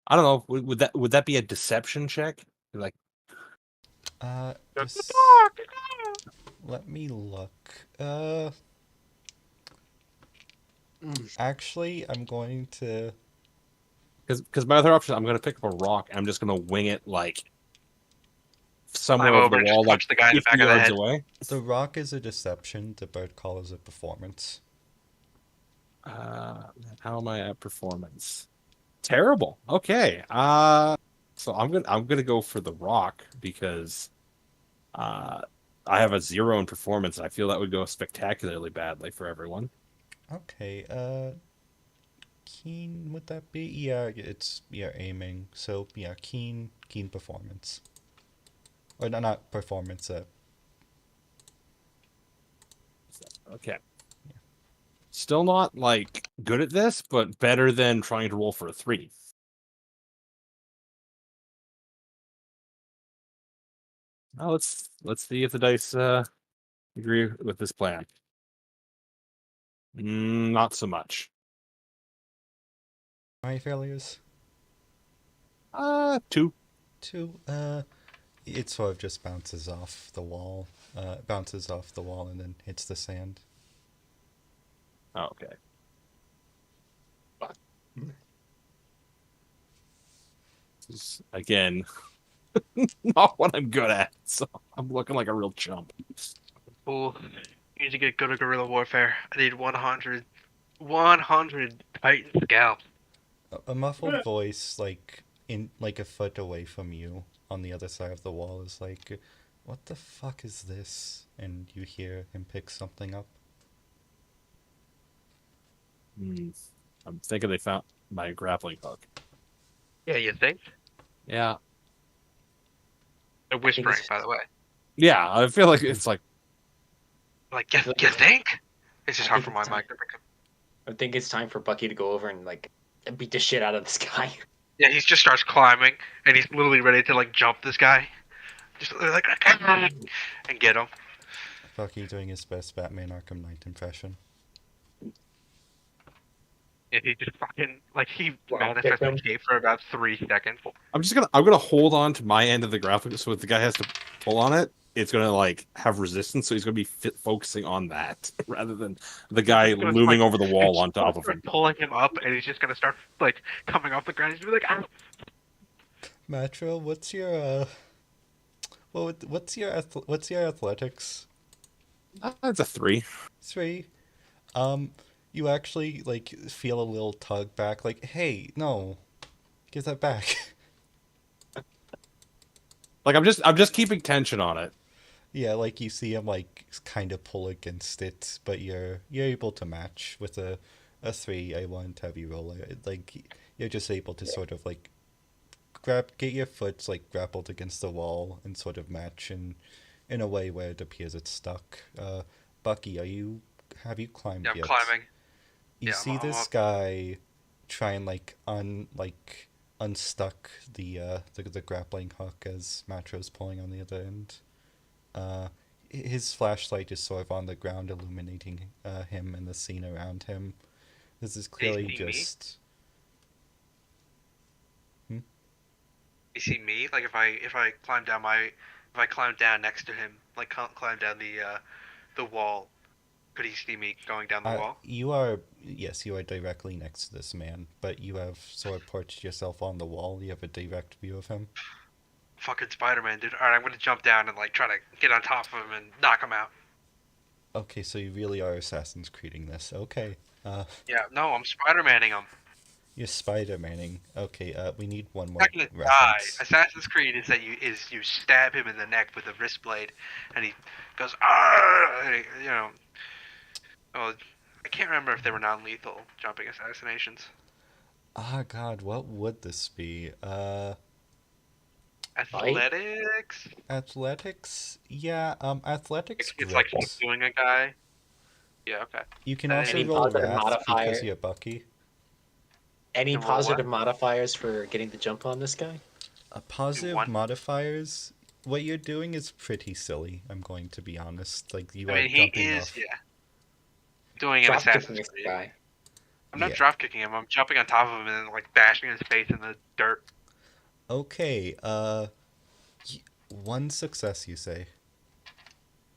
I don't know. Would that be a deception check? Like, Just let me look. Actually, I'm going to. because my other option, I'm gonna pick up a rock and I'm just gonna wing it like somewhere Climb over over the and just wall, like punch the guy in the 50 back of the yards head. away. The rock is a deception. The bird call is a performance. How am I at performance? Terrible. Okay. So I'm gonna go for the rock because I have a 0 in performance. I feel that would go spectacularly badly for everyone. Okay. Keen would that be? Yeah, it's aiming. So yeah, keen performance. Or no, not performance. Okay. Still not like good at this, but better than trying to roll for a 3. Now let's see if the dice agree with this plan. Not so much. My failures. 2. 2. It sort of just bounces off the wall. Bounces off the wall and then hits the sand. Oh, okay. This is, again, not what I'm good at, so I'm looking like a real chump. Cool. You need to get good at guerrilla warfare. I need 100 Titan scalps. A muffled voice, like a foot away from you, on the other side of the wall, is like, "What the fuck is this?" And you hear him pick something up. I'm thinking they found my grappling hook. Yeah, you think? Yeah. They're whispering, it's- by the way. Yeah, I feel like it's like, Like, you think? It's just I hard think for my it's time. mic to pick up. I think it's time for Bucky to go over and like beat the shit out of this guy. Yeah, he just starts climbing, and he's literally ready to like jump this guy, just like and get him. Bucky doing his best Batman Arkham Knight impression. And he just fucking like he Wow, manifests kick him. a cape for about 3 seconds. I'm gonna hold on to my end of the graphic, so if the guy has to pull on it, it's gonna like have resistance, so he's gonna be focusing on that rather than the guy He's gonna, looming like, over the wall It's on top of start him. pulling him up, and he's just gonna start like coming off the ground. He's gonna be like, "Ah." Matro, what's your what's your athletics? That's a 3. 3. You actually like feel a little tug back, like, "Hey, no, give that back." Like I'm just keeping tension on it. Yeah, like you see him like kind of pull against it, but you're able to match with a 3. I want to have you roll it. Like you're just able to sort of like get your foot like grappled against the wall and sort of match in a way where it appears it's stuck. Bucky, have you climbed Yeah, I'm yet? climbing. You Yeah, see I'm this up. guy try and unstuck the grappling hook as Matro's pulling on the other end. His flashlight is sort of on the ground, illuminating him and the scene around him. This is clearly see me? just. You see me? Like if I climb down next to him, like climb down the wall, could he see me going down the wall? You are directly next to this man, but you have sort of perched yourself on the wall. You have a direct view of him. Fucking Spider-Man, dude. All right, I'm gonna jump down and like try to get on top of him and knock him out. Okay, so you really are Assassin's Creeding this. Okay. Yeah, no, I'm Spider-Manning him. You're Spider-Manning. Okay, we need one more Not gonna die. reference. Assassin's Creed is that you stab him in the neck with a wrist blade, and he goes ah, you know. Oh, I can't remember if they were non-lethal jumping assassinations. Ah, God, what would this be? Athletics. Athletics? Yeah, athletics It's like grips. subduing a guy. Yeah, okay. You can Any also roll positive wrath modifier? because you're Bucky. Any And roll positive what? modifiers for getting the jump on this guy? Positive one. modifiers. What you're doing is pretty silly. I'm going to be honest. Like you I are mean, he jumping is, off. yeah. Doing an Drop kicking Assassin's this Creed. guy. I'm not Yeah. drop kicking him. I'm jumping on top of him and like bashing his face in the dirt. Okay. One success, you say?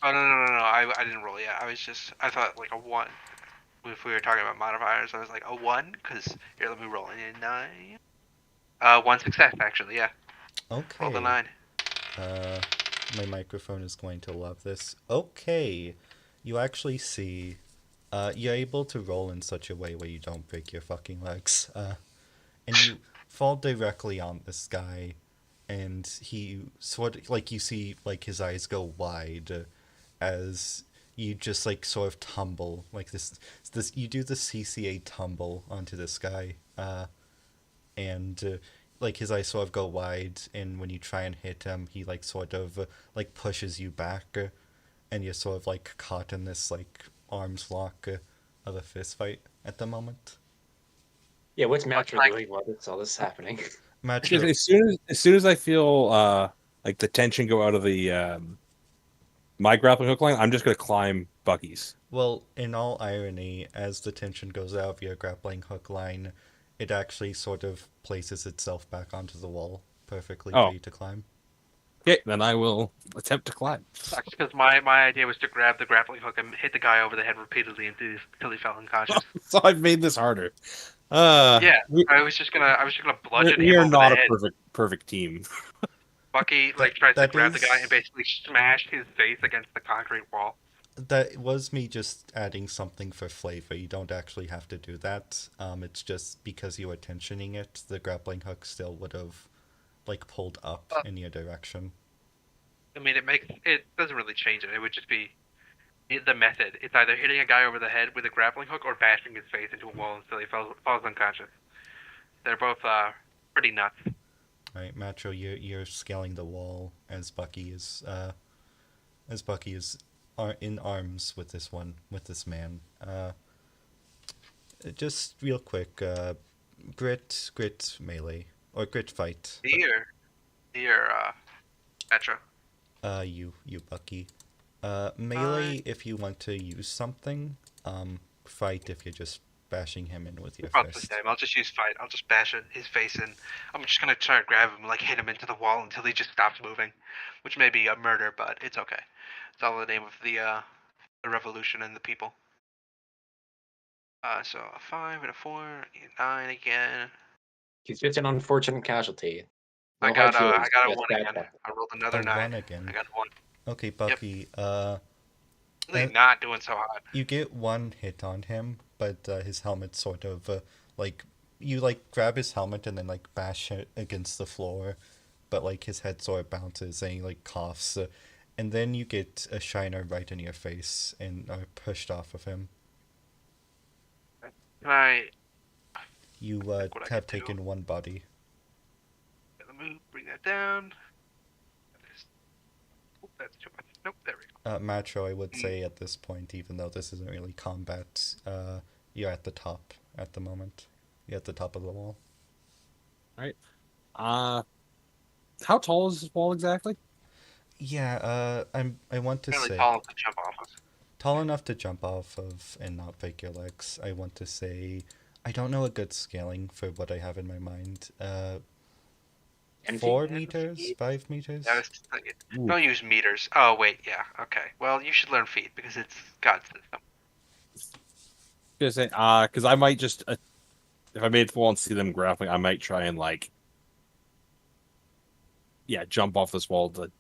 Oh no! I didn't roll yet. I thought like a 1. If we were talking about modifiers, I was like a 1 because here, let me roll in 9. 1 success actually. Yeah, Okay. rolled a 9. My microphone is going to love this. Okay, you actually see, you're able to roll in such a way where you don't break your fucking legs. And you fall directly on this guy, and he sort of, like, you see, like, his eyes go wide as you just, like, sort of tumble, like this, you do the CCA tumble onto this guy, and like his eyes sort of go wide, and when you try and hit him, he like sort of like pushes you back, and you're sort of like caught in this like arms lock of a fist fight at the moment. Yeah, what's Matro like- doing while all this is happening? Because Matro, as soon as I feel like the tension go out of the my grappling hook line, I'm just gonna climb Bucky's. well, in all irony, as the tension goes out of your grappling hook line, it actually sort of places itself back onto the wall perfectly Oh. for you to climb. Okay, then I will attempt to climb. Sucks because my idea was to grab the grappling hook and hit the guy over the head repeatedly until he fell unconscious. So I've made this harder. Yeah, we, I was just gonna bludgeon we him are over not the a head. perfect team. Bucky like tries to that grab the is- guy and basically smash his face against the concrete wall. That was me just adding something for flavor. You don't actually have to do that. It's just because you were tensioning it, the grappling hook still would have, like, pulled up in your direction. I mean, it doesn't really change it. It would just be the method. It's either hitting a guy over the head with a grappling hook or bashing his face into a wall until he falls unconscious. They're both pretty nuts. Right, Macho, you're scaling the wall as Bucky is in arms with this man. Just real quick, grit melee or grit fight. Dear Metro. You Bucky. Melee if you want to use something. Fight if you're just bashing him in with your About the fist. same. I'll just use fight. I'll just bash his face in. I'm just gonna try to grab him, like hit him into the wall until he just stops moving, which may be a murder, but it's okay. It's all the name of the revolution and the people. So a 5 and a 4, a 9 again. He's just an unfortunate casualty. I No got hard feelings, a just 1 bad again. luck. I rolled another A 9. 1 again. I got a 1. Okay, Bucky. Really Uh, not doing so hot. You get one hit on him, but his helmet sort of like you like grab his helmet and then like bash it against the floor, but like his head sort of bounces and he like coughs, and then you get a shiner right in your face and are pushed off of him. Can I You what I have can do. taken one body. get the move? Bring that down. Oh, that's too much. Nope. There we go. Macho, I would say at this point, even though this isn't really combat, you're at the top at the moment. You're at the top of the wall. How tall is this wall exactly? Yeah, I want to Really say tall to jump off of. tall enough to jump off of and not break your legs. I want to say I don't know a good scaling for what I have in my mind. 4 meters, 5 meters. Yeah, don't use meters. Oh wait, yeah, okay. Well, you should learn feet because it's God's system. Gonna say, because I might just if I made it to the wall and see them grappling, I might try and like, yeah, jump off this wall to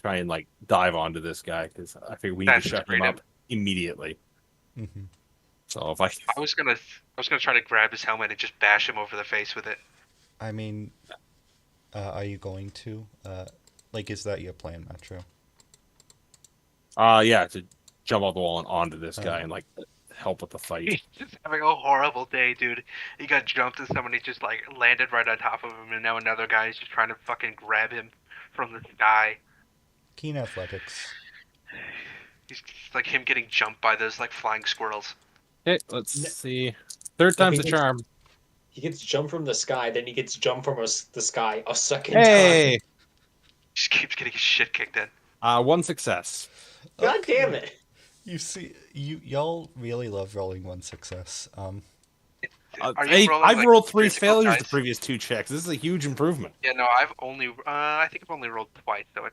try and like dive onto this guy because I figure we need That's to shut him freedom. up immediately. hmm So if I I was gonna try to grab his helmet and just bash him over the face with it. I mean, are you going to? Like, is that your plan, Metro? yeah, to jump off the wall and onto this guy Oh. and like help with the fight. He's just having a horrible day, dude. He got jumped and somebody just like landed right on top of him, and now another guy is just trying to fucking grab him from the sky. Keen athletics. He's just like him getting jumped by those like flying squirrels. Okay, let's see. Third time's the Okay, charm. He gets jumped from the sky, then he gets jumped from the sky a second Hey, time. Just keeps getting his shit kicked in. one success. God damn it! You see, y'all really love rolling one success. Are you Hey, rolling, I've like, rolled 3 critical failures dice? the previous 2 checks. This is a huge improvement. Yeah, no, I think I've only rolled twice, so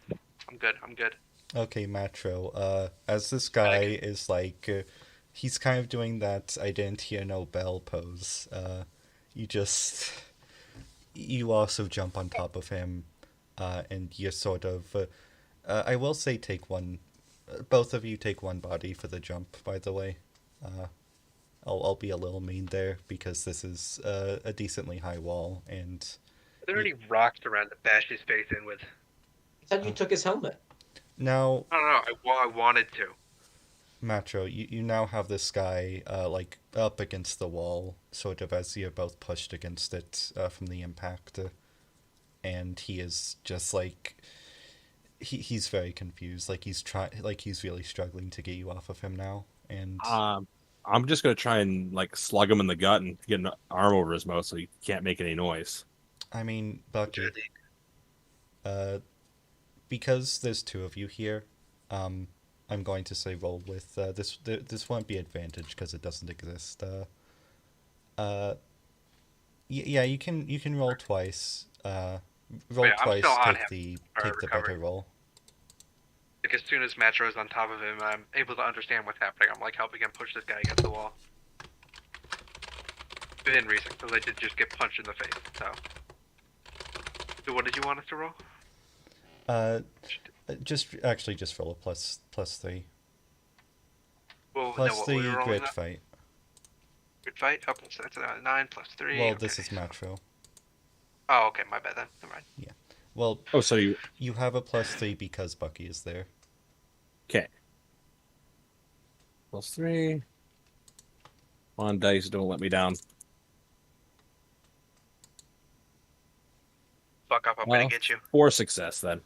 I'm good. Okay, Matro. As this guy is like, he's kind of doing that I didn't hear no bell pose. You also jump on top of him, and you're sort of, I will say take one. Both of you take one body for the jump. By the way, I'll be a little mean there because this is a decently high wall, and Are there any rocks around to bash his face in with? I thought you took his helmet. now I don't know. I wanted to. Matro, you now have this guy like up against the wall, sort of as you're both pushed against it from the impact, and he is just like he's very confused, like he's really struggling to get you off of him now, and I'm just gonna try and like slug him in the gut and get an arm over his mouth so he can't make any noise. I mean, Bucky, because there's two of you here, I'm going to say roll with this. This won't be advantage because it doesn't exist. Yeah, you can roll twice. Roll Yeah, I'm twice. still on Take him the for take the recovery. better roll. Like as soon as Metro is on top of him, I'm able to understand what's happening. I'm like helping him push this guy against the wall. Within reason, because I did just get punched in the face. So what did you want us to roll? Just roll a plus 3. Well, Plus no, what the we were rolling grid up? fight. Grid fight? Okay, so that's 9 plus 3. Well, okay, this is so- Matro. Oh, okay, my bad then. Never mind. Well, Oh, so you have a plus 3 because Bucky is there. okay? +3. Come on, dice, don't let me down. Fuck up, I'm Well, gonna get you. 4 success then.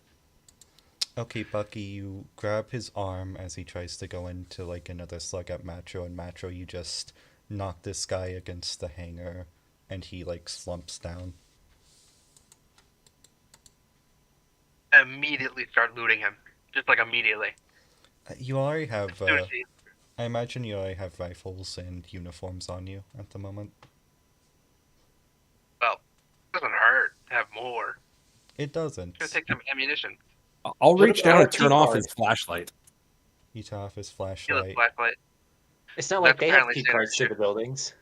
Okay, Bucky, you grab his arm as he tries to go into like another slug at Matro, and Matro, you just knock this guy against the hanger, and he like slumps down. Immediately start looting him. Just like immediately. You already As have. soon as he- I imagine you already have rifles and uniforms on you at the moment. Well, it doesn't hurt to have more. It doesn't. It's gonna take some ammunition. I'll What reach about down and RT turn off cards? his flashlight. You turn off his Get a flashlight. flashlight. It's not like That's they have apparently key standard cards to too. the buildings.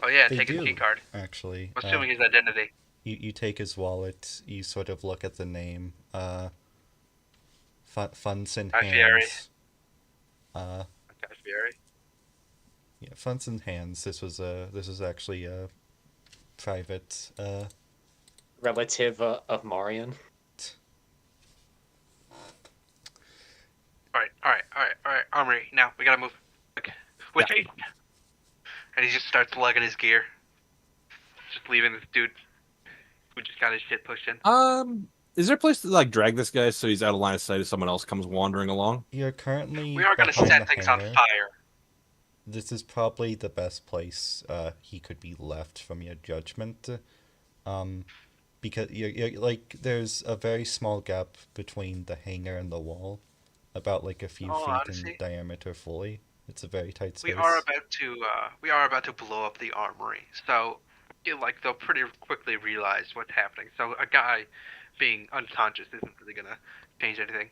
Oh yeah, They take do. his key card. Actually, I'm assuming his identity. you take his wallet. You sort of look at the name. Funds in Guy Fieri. hands. Guy Fieri. Yeah, funds in hands. This was actually a private. Relative of Marion. Alright. Armory, now we gotta move. Okay. Wait. And he just starts lugging his gear. Just leaving this dude who just got his shit pushed in. Is there a place to like drag this guy so he's out of line of sight if someone else comes wandering along? You're currently. We are gonna behind set the things on hangar. fire. This is probably the best place he could be left from your judgment. Because you're like there's a very small gap between the hangar and the wall, about like a few Oh, feet honestly, in diameter fully. It's a very tight space. we are about to blow up the armory. So they'll pretty quickly realize what's happening. So a guy being unconscious isn't really gonna change anything.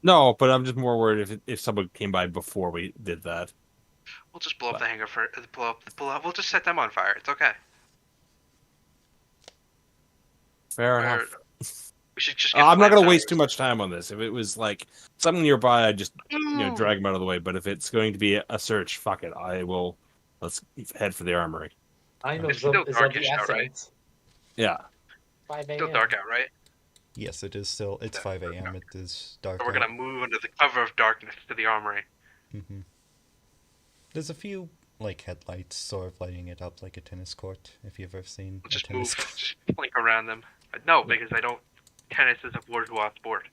No, but I'm just more worried if someone came by before we did that. We'll just blow up the hangar for blow up. We'll just set them on fire. It's okay. Fair Or- enough. We should just. Get I'm not gonna flamethrowers. waste too much time on this. If it was like something nearby, I'd just Ooh. drag him out of the way. But if it's going to be a search, fuck it. I will. Let's head for the armory. I know It's is still of darkish the out, right? essence. Yeah. 5 Still a.m. dark out, right? Yes, it is still. It's 5 a.m. It is dark. So we're gonna out. move under the cover of darkness to the armory. Mhm. There's a few like headlights sort of lighting it up like a tennis court. If you've ever seen We'll a just tennis move, court. just blink around them. No, because I don't. Tennis is a bourgeois sport.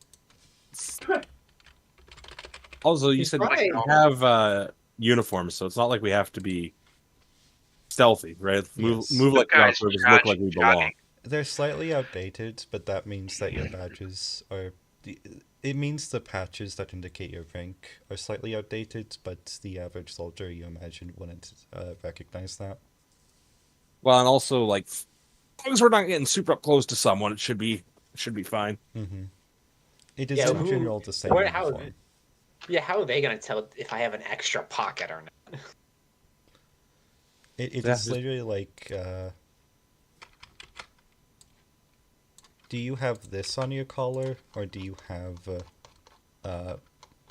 Also, you He's said right. we have uniforms, so it's not like we have to be stealthy, right? Move, Yes. move like Guys, dark look like we belong. jogging. They're slightly outdated, but that means that your badges are. It means the patches that indicate your rank are slightly outdated, but the average soldier, you imagine, wouldn't recognize that. Well, and also like, as long as we're not getting super up close to someone, it should be fine. Mm-hmm. It is Yeah, in who- general the same how- uniform. Yeah, how are they gonna tell if I have an extra pocket or not? It Yeah, is just- literally like. Do you have this on your collar, or do you have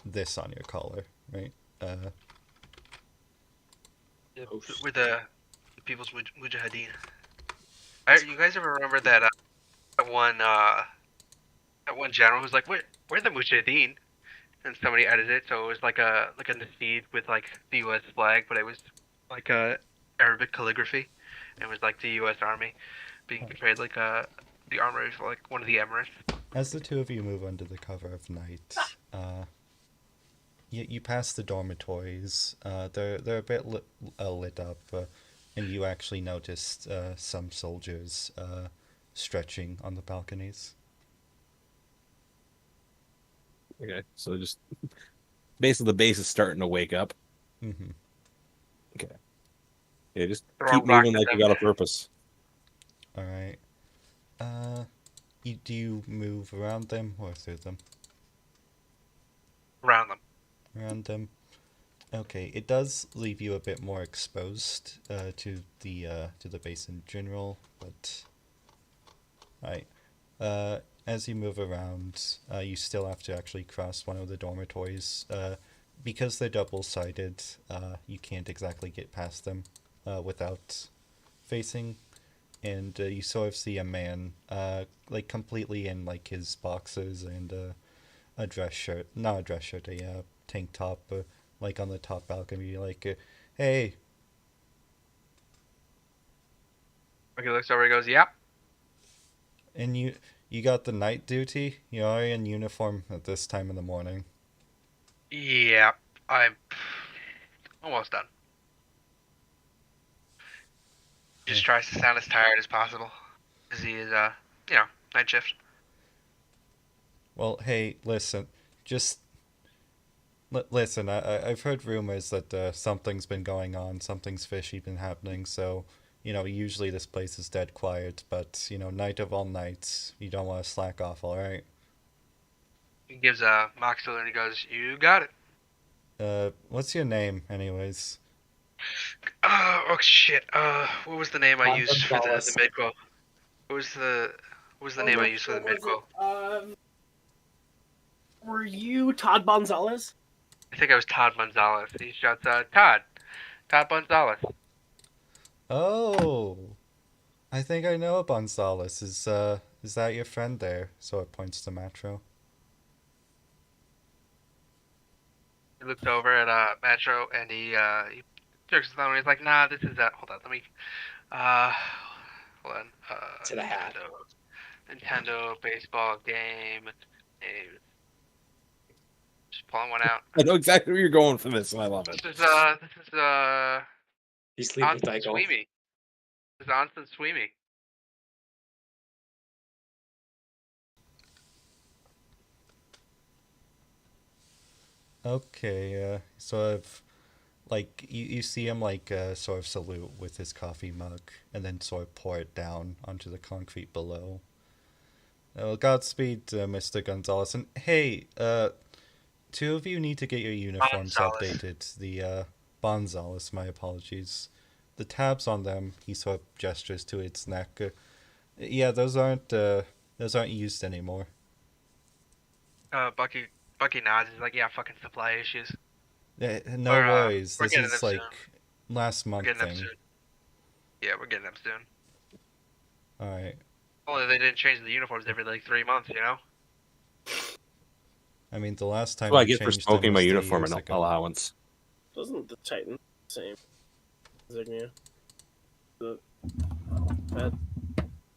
this on your collar, right? Oh, We're the People's Mujahideen. You guys ever remember that one general who's like, we're the Mujahideen, and somebody edited it so it was like a Naseed with like the U.S. flag, but it was like a Arabic calligraphy. It was like the U.S. Army being portrayed like the armory of like one of the Emirates. As the two of you move under the cover of night, you pass the dormitories. They're a bit lit up, and you actually noticed some soldiers stretching on the balconies. Okay, so just basically the base is starting to wake up. Mm-hmm. Okay. Yeah, just They're keep all blocked moving at like you them. got a purpose. All right. Do you move around them or through them? Around them. Around them. Okay, it does leave you a bit more exposed to the base in general, but right. As you move around, you still have to actually cross one of the dormitories. Because they're double-sided, you can't exactly get past them without facing. And you sort of see a man, like completely in like his boxers and a dress shirt, not a dress shirt, a tank top, like on the top balcony, like, hey, Okay, looks over. He goes, "Yep." and you got the night duty? You are in uniform at this time in the morning. Yep. I'm almost done. Just tries to sound as tired as possible, because he is, night shift. Well, hey, listen, just listen. I've heard rumors that something's been going on, something's fishy been happening. So, usually this place is dead quiet. But night of all nights, you don't want to slack off. All right. He gives a mock salute and he goes, "You got it." What's your name, anyways? Oh shit. What was the name I Juan used for the Gonzalez. mid quote? What was the name I used for the mid quote? Were you Todd Gonzalez? I think I was Todd Gonzalez. He shouts, Todd Gonzalez. Oh, I think I know Gonzalez. Is that your friend there? So it points to Metro. He looks over at Metro and he jerks his thumb and he's like, "Nah, this is hold on, let me hold on. To the hat. Nintendo baseball game. Just pulling one out. I know exactly where you're going for this, and I love it. This is He's sleeping with Anson Dykel. Sweeney. This is Anson Sweeney. Okay, sort of like you see him like sort of salute with his coffee mug and then sort of pour it down onto the concrete below. Well, Godspeed, Mr. Gonzalez. And hey, two of you need to get your uniforms Gonzalez. updated. The Gonzalez, my apologies. The tabs on them, he sort of gestures to its neck. Yeah, those aren't used anymore. Bucky nods. He's like, "Yeah, fucking supply issues. No We're, worries. we're This getting is them like last We're month getting them thing. soon. Yeah, we're getting them soon. All right. Only they didn't change the uniforms every like 3 months, you know." I mean, the last time That's what I we get for changed them smoking my was 3 uniform years and ago. allowance. Doesn't the Titan same insignia? That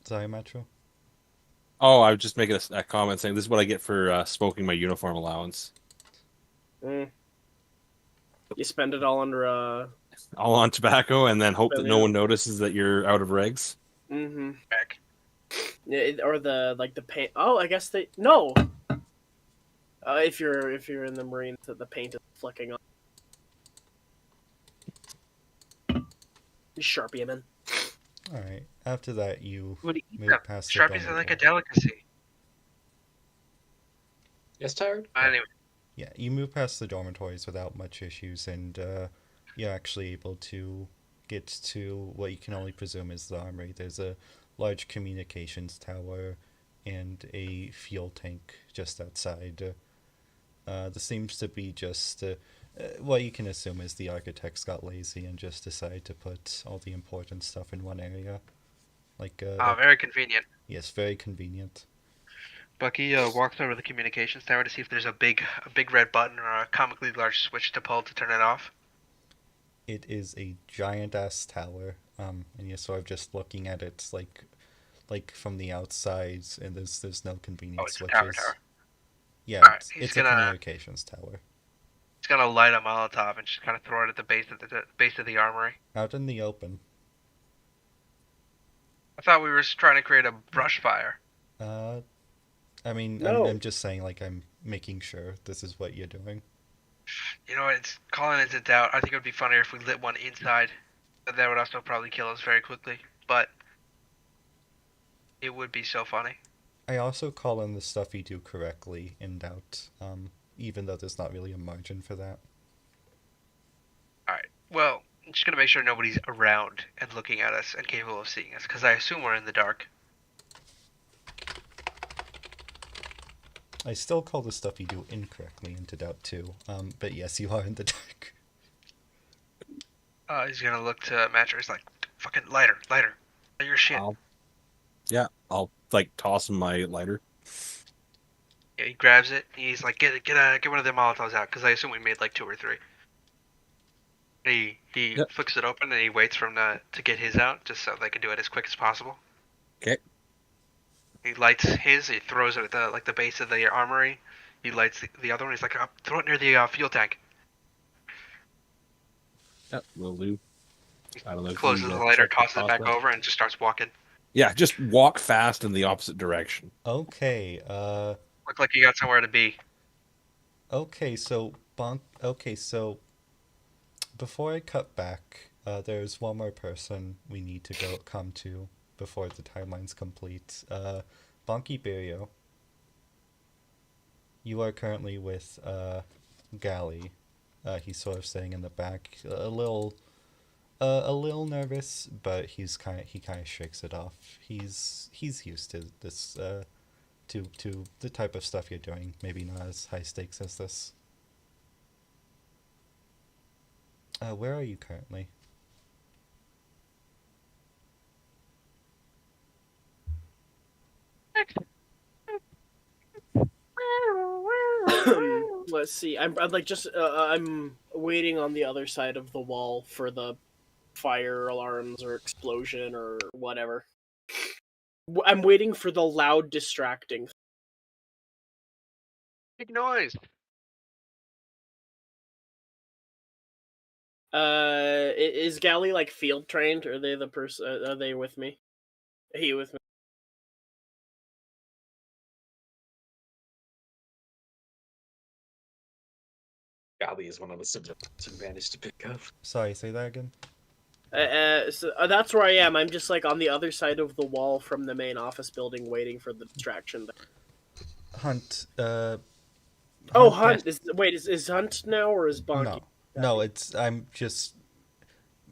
Sorry, Metro. Oh, I was just making a comment saying this is what I get for smoking my uniform allowance. you spend it all under All on tobacco, and then hope that no one notices that you're out of regs. mm-hmm. Back. Yeah, or the paint. Oh, I guess they no. If you're in the Marines, the paint is flicking on. You Sharpie him in. All right. After that, you What do you eat move them? past the Sharpies are like a dormitory. delicacy. Yes, tired? Anyway, Yeah, you move past the dormitories without much issues, and you're actually able to get to what you can only presume is the armory. There's a large communications tower and a fuel tank just outside. This seems to be just what you can assume is the architects got lazy and just decided to put all the important stuff in one area. Very convenient. Yes, very convenient. Bucky walks over to the communications tower to see if there's a big red button or a comically large switch to pull to turn it off. It is a giant ass tower, and you're sort of just looking at it like from the outside, and there's no convenient Oh, it's a switches. tower. Yeah, Alright, it's a communications tower. He's gonna light a Molotov and just kind of throw it at the base of the armory. Out in the open. I thought we were just trying to create a brush fire. I mean, No. I'm just saying, like, I'm making sure this is what you're doing. You know, it's calling into doubt. I think it would be funnier if we lit one inside. But that would also probably kill us very quickly. But it would be so funny. I also call in the stuff you do correctly in doubt, even though there's not really a margin for that. Alright, well, I'm just gonna make sure nobody's around and looking at us and capable of seeing us, because I assume we're in the dark. I still call the stuff you do incorrectly into doubt too, but yes, you are in the dark. He's gonna look to Matcher. He's like, fucking lighter. Light your shit. I'll like toss him my lighter. Yeah, he grabs it. He's like, get one of the Molotovs out, because I assume we made like 2 or 3. He Yep. flicks it open and he waits for him to get his out, just so they can do it as quick as possible. Okay. He lights his. He throws it at the base of the armory. He lights the other one. He's like, throw it near the fuel tank. Yep, will do. I don't know. if Closes you, the lighter, check tosses it back crossbow. over, and just starts walking. Yeah, just walk fast in the opposite direction. Okay, Look like you got somewhere to be. so before I cut back, there's one more person we need to come to before the timeline's complete. Bonky Berio, you are currently with Gally. He's sort of sitting in the back, a little nervous, but he kind of shakes it off. He's used to this, to the type of stuff you're doing. Maybe not as high stakes as this. Where are you currently? Let's see. I'm like just I'm waiting on the other side of the wall for the fire alarms or explosion or whatever. I'm waiting for the loud distracting. Big noise. Is Gally like field trained? Are they the person? Are they with me? Are you with me? Golly is one of the civilians you managed to pick up. Sorry, say that again. That's where I am. I'm just like on the other side of the wall from the main office building, waiting for the distraction. Hunt. Oh, Hunt. Is Hunt now or is Bonky? No. I'm just.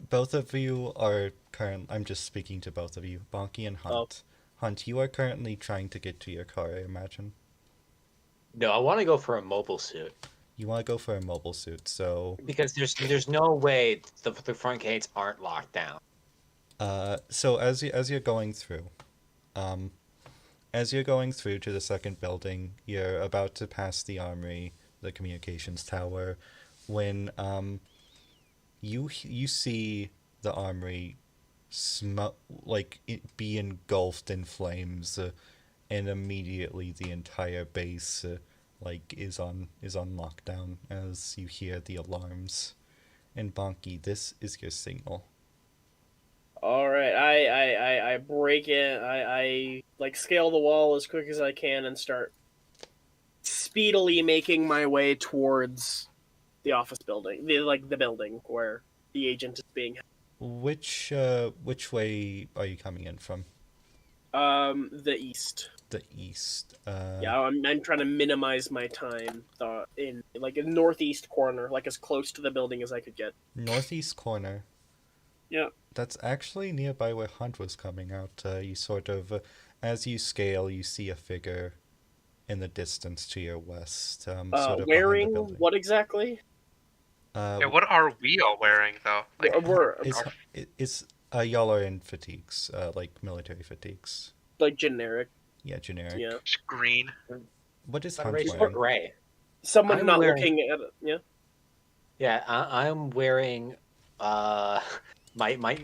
Both of you are current. I'm just speaking to both of you, Bonky and Hunt. Hunt, you are currently trying to get to your car, I imagine. No, I want to go for a mobile suit You want to go for a mobile suit, so. because there's no way the front gates aren't locked down. So as you're going through, to the second building, you're about to pass the armory, the communications tower, when you see the armory be engulfed in flames, and immediately the entire base is on lockdown as you hear the alarms. And Bonky, this is your signal. All right, I break in. I like scale the wall as quick as I can and start speedily making my way towards the office building, the building where the agent is being. Which way are you coming in from? The east. The east. Yeah, I'm trying to minimize my time in like a northeast corner, like as close to the building as I could get. Northeast corner. Yeah. That's actually nearby where Hunt was coming out. You sort of, as you scale, you see a figure in the distance to your west, sort of behind the Wearing building. what exactly? Yeah, what are we all wearing though? Like, We're It's y'all are in fatigues, like military fatigues. like generic. Yeah, generic. Yeah. just green. What is Hunt Federation or wearing? gray. Someone I'm not wearing- looking at it. Yeah. Yeah, I'm wearing my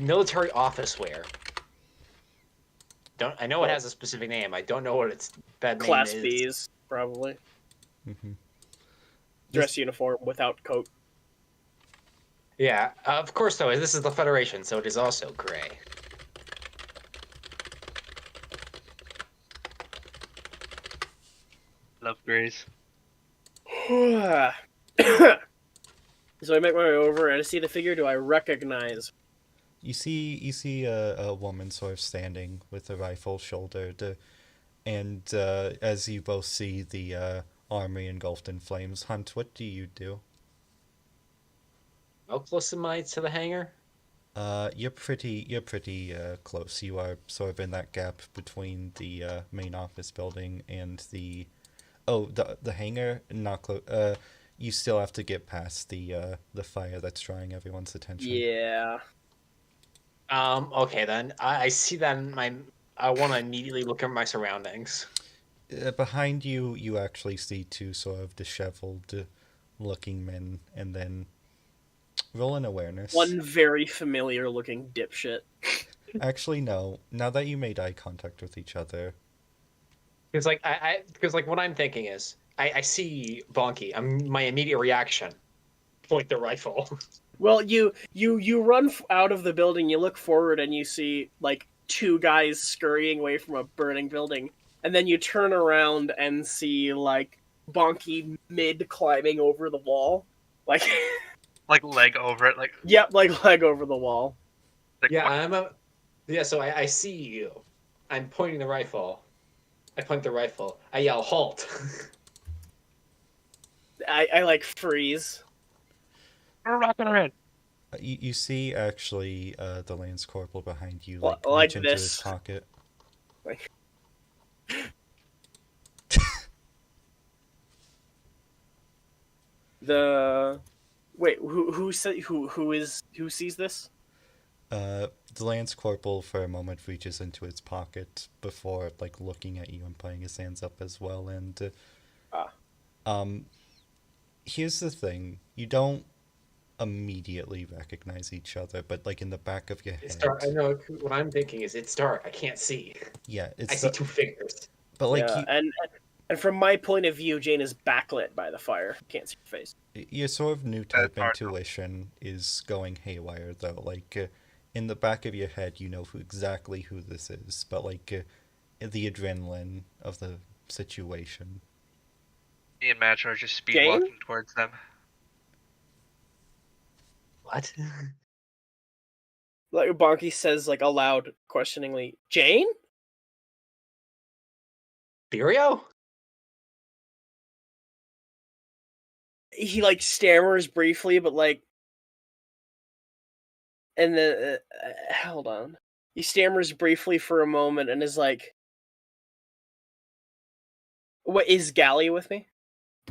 military office wear. I know it has a specific name. I don't know what its bad Class name is. B's probably. Hmm. Dress uniform without coat. Yeah, of course though. This is the Federation, so it is also gray. Love grays. So I make my way over and I see the figure. Do I recognize? You see a woman sort of standing with a rifle shouldered, and as you both see the armory engulfed in flames. Hunt, what do you do? How close am I to the hangar? You're pretty close. You are sort of in that gap between the main office building and the hangar. Not close. You still have to get past the fire that's drawing everyone's attention. Yeah. Okay then. I see that I want to immediately look at my surroundings. Behind you, you actually see two sort of disheveled looking men, and then roll an awareness. One very familiar looking dipshit. Actually, no. Now that you made eye contact with each other, Because like what I'm thinking is I see Bonky. My immediate reaction, point the rifle. Well, you run out of the building. You look forward and you see like two guys scurrying away from a burning building, and then you turn around and see like Bonky mid climbing over the wall, like Like leg over it. Like, yep, like leg over the wall. like Yeah. So I see you. I'm pointing the rifle. I point the rifle. I yell halt. I like freeze. we're rocking our head. you see actually the Lance Corporal behind you Well, like like reach into his this. pocket. Like the wait, who sees this? The Lance Corporal for a moment reaches into his pocket before like looking at you and putting his hands up as well. And here's the thing: you don't immediately recognize each other, but like in the back of your head, It's dark. I know what I'm thinking is it's dark. I can't see. yeah, I it's see two figures. but like Yeah, and from my point of view, Jane is backlit by the fire. Can't see her face. your sort of new type hard to- intuition is going haywire though. Like in the back of your head, you know exactly who this is, but like the adrenaline of the situation. Me and Match are just speed Jane? walking towards them. What? Like Bonky says, like aloud, questioningly, "Jane." Furio? He like stammers briefly, but like, and then hold on. He stammers briefly for a moment and is like, "What is Gally with me?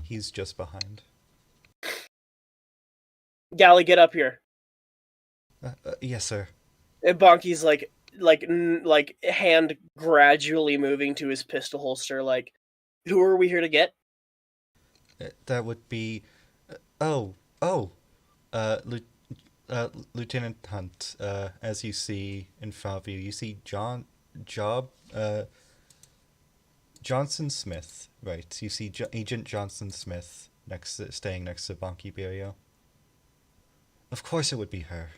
He's just behind. Gally, get up here." Yes, sir. And Bonky's like hand gradually moving to his pistol holster. Like, who are we here to get? That would be. Lieutenant Hunt. As you see in front of you, you see Johnson Smith. Right. You see Agent Johnson Smith staying next to Bonky Berio. Of course, it would be her.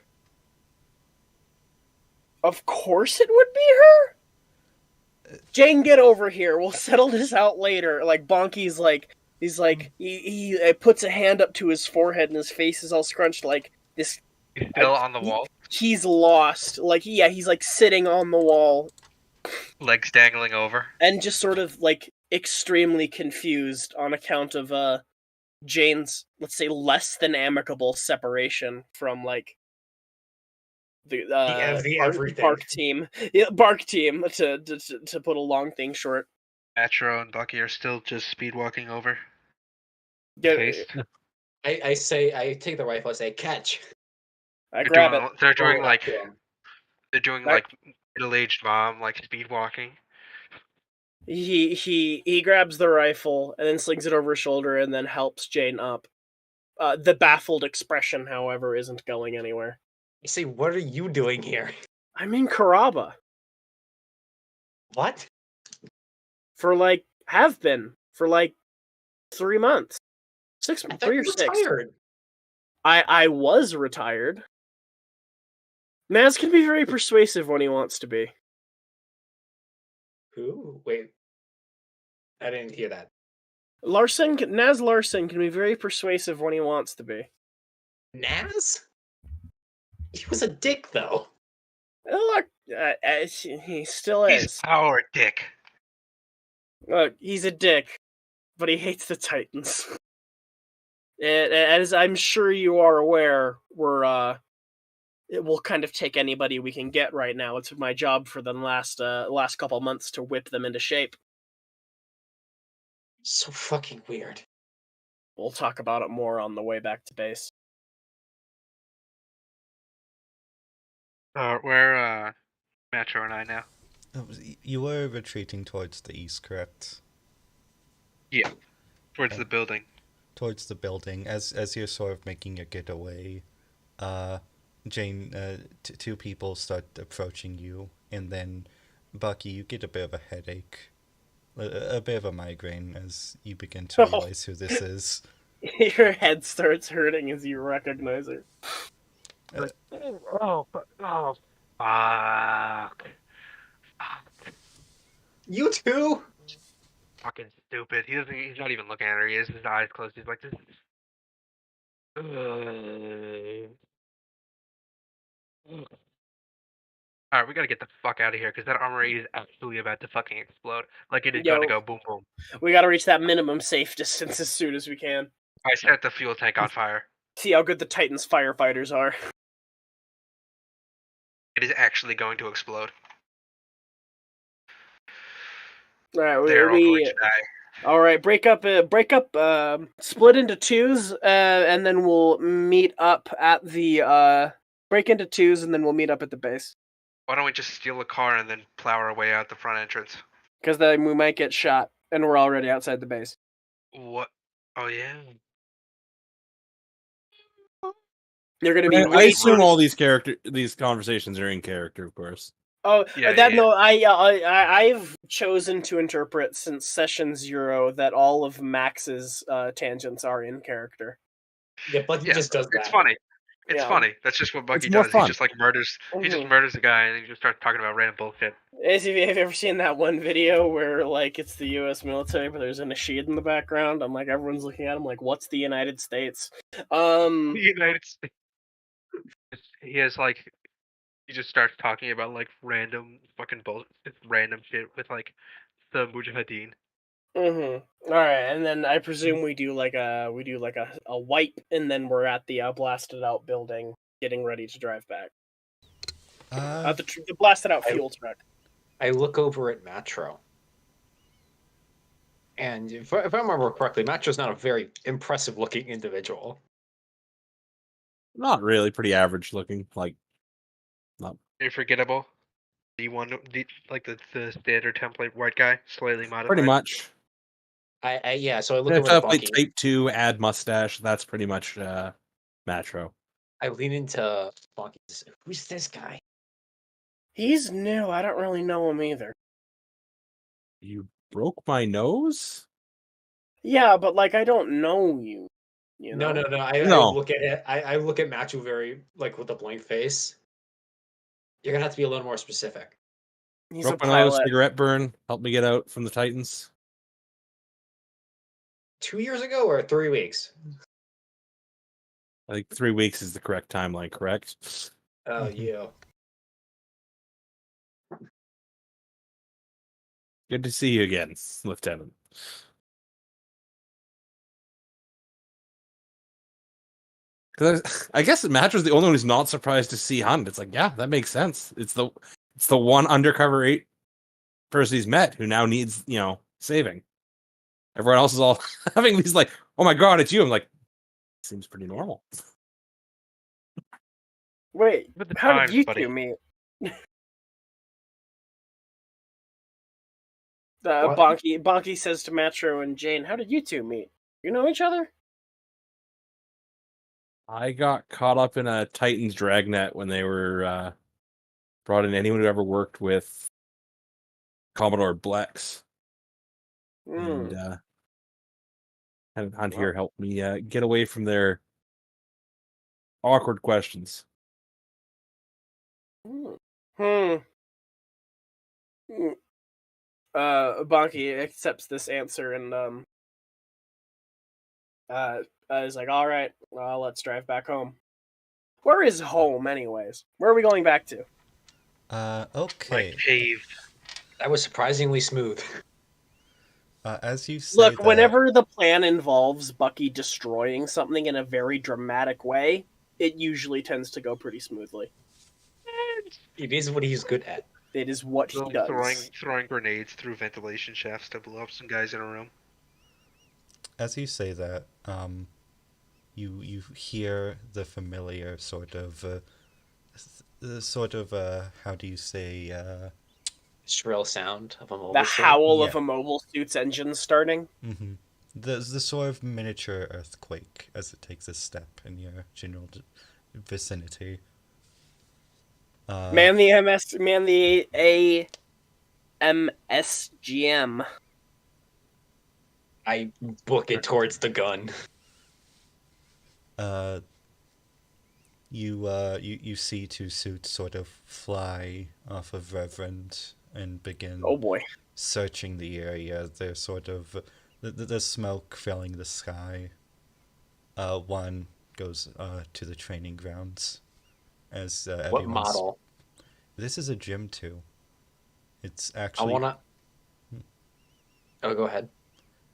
Of course, it would be her. Jane, get over here. We'll settle this out later. Like Bonky's like he puts a hand up to his forehead and his face is all scrunched like this. Still on the wall, He's lost. Like he's like sitting on the wall legs dangling over. and just sort of like extremely confused on account of Jane's, let's say, less than amicable separation from like the everything. Bark team. Yeah, Bark team to put a long thing short. Metro and Bucky are still just speed walking over. Get, Haste. I say, I take the rifle. I say, catch. I grab it. They're doing Throw it like up to him. Right. middle-aged mom like speed walking. He grabs the rifle and then slings it over his shoulder and then helps Jane up. The baffled expression, however, isn't going anywhere. I say, what are you doing here? I'm in Karaba What? have been for 3 months, I thought 3 you or were 6. tired. I was retired. Naz can be very persuasive when he wants to be. Who? Wait. I didn't hear that. Naz Larson can be very persuasive when he wants to be. Naz? He was a dick, though. Look, he still He's is. our dick. Look, he's a dick, but he hates the Titans. As I'm sure you are aware, we'll kind of take anybody we can get right now. It's my job for the last couple months to whip them into shape. So fucking weird. We'll talk about it more on the way back to base. Where Metro and I now. You were retreating towards the east, correct? Yeah. Towards the building. Towards the building. As you're sort of making your getaway, Jane, two people start approaching you, and then Bucky, you get a bit of a headache, a bit of a migraine as you begin to realize who this is. Your head starts hurting as you recognize her. Oh, fuck. You too? Fucking stupid. He's not even looking at her. He has his eyes closed. He's like, this. Alright, we gotta get the fuck out of here because that armory is absolutely about to fucking explode. Like it is Yo. gonna go boom boom. We gotta reach that minimum safe distance as soon as we can. I set the fuel tank on fire. See how good the Titans firefighters are. It is actually going to explode. Alright, They're all going to die. all right. Break up. Split into twos, and then we'll meet up at the. Break into twos, and then we'll meet up at the base. Why don't we just steal a car and then plow our way out the front entrance? Because then we might get shot, and we're already outside the base. What? Oh yeah. You're gonna be. I assume all these conversations are in character, of course. Oh, Yeah, that yeah. no, I've chosen to interpret since session 0 that all of Max's tangents are in character. Yeah, Bucky Yeah, just does that. It's funny. It's Yeah. funny. That's just what Bucky It's more does. fun. He just like murders. He just Mhm. murders a guy and he just starts talking about random bullshit. Have you ever seen that one video where it's the U.S. military, but there's a Nasheed in the background? I'm like, everyone's looking at him like, what's the United States? The United States. He has he just starts talking about random fucking bullshit, random shit with the Mujahideen. All right, and then I presume we do a wipe, and then we're at the blasted out building, getting ready to drive back. The blasted out fuel truck. I look over at Metro. And if I remember correctly, Metro's not a very impressive looking individual. Not really, pretty average looking. Very forgettable. The standard template white guy, slightly modified. Pretty much. Yeah, so I look over at Template Bucky. type 2, add mustache. That's pretty much Matro. I lean into Bucky. Who's this guy? He's new. I don't really know him either. You broke my nose? Yeah, but I don't know you. You know? No. I look at it. I look at Matthew very with a blank face. You're gonna have to be a little more specific. He's a Broke my nose, pilot. cigarette burn. Help me get out from the Titans. 2 years ago or 3 weeks? I think 3 weeks is the correct timeline, correct? Oh, yeah. Good to see you again, Lieutenant. Because I guess Matro's the only one who's not surprised to see Hunt. It's like, yeah, that makes sense. It's the one undercover person he's met who now needs, saving. Everyone else is all having these like, oh my god, it's you. I'm like, seems pretty normal. Wait, But the how times, did you buddy. two meet? What? Bonky says to Matro and Jane, "How did you two meet? You know each other?" I got caught up in a Titans dragnet when they were brought in. Anyone who ever worked with Commodore Blex and had Hunt here help me get away from their awkward questions. Bonky accepts this answer and is like, "All right, well, let's drive back home." Where is home, anyways? Where are we going back to? Okay. Like cave. That was surprisingly smooth. As you say Look, that, whenever the plan involves Bucky destroying something in a very dramatic way, it usually tends to go pretty smoothly. It is what he's good at. It is what he does. Throwing grenades through ventilation shafts to blow up some guys in a room. as you say that, you hear the familiar sort of how do you say Shrill sound of a mobile The suit. howl Yeah. of a mobile suit's engine starting. the sort of miniature earthquake as it takes a step in your general vicinity. Man the AMSGM. I book it towards the gun. You see two suits sort of fly off of Reverend and begin Oh boy. searching the area. They're sort of the smoke filling the sky. One goes to the training grounds. As What everyone's... model? This is a Gym 2. It's I actually... wanna. Oh, go ahead.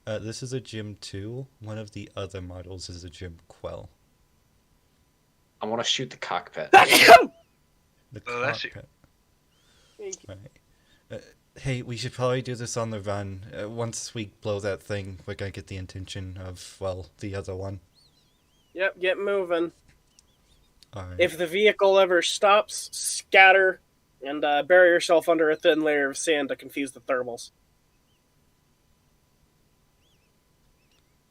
This is a Gym 2. One of the other models is a Gym Quell. I want to shoot the cockpit. The Oh, that's you. cockpit. Right. Hey, we should probably do this on the run. Once we blow that thing, we're gonna get the intention of, well, the other one. Yep, get moving. Alright. If the vehicle ever stops, scatter and bury yourself under a thin layer of sand to confuse the thermals.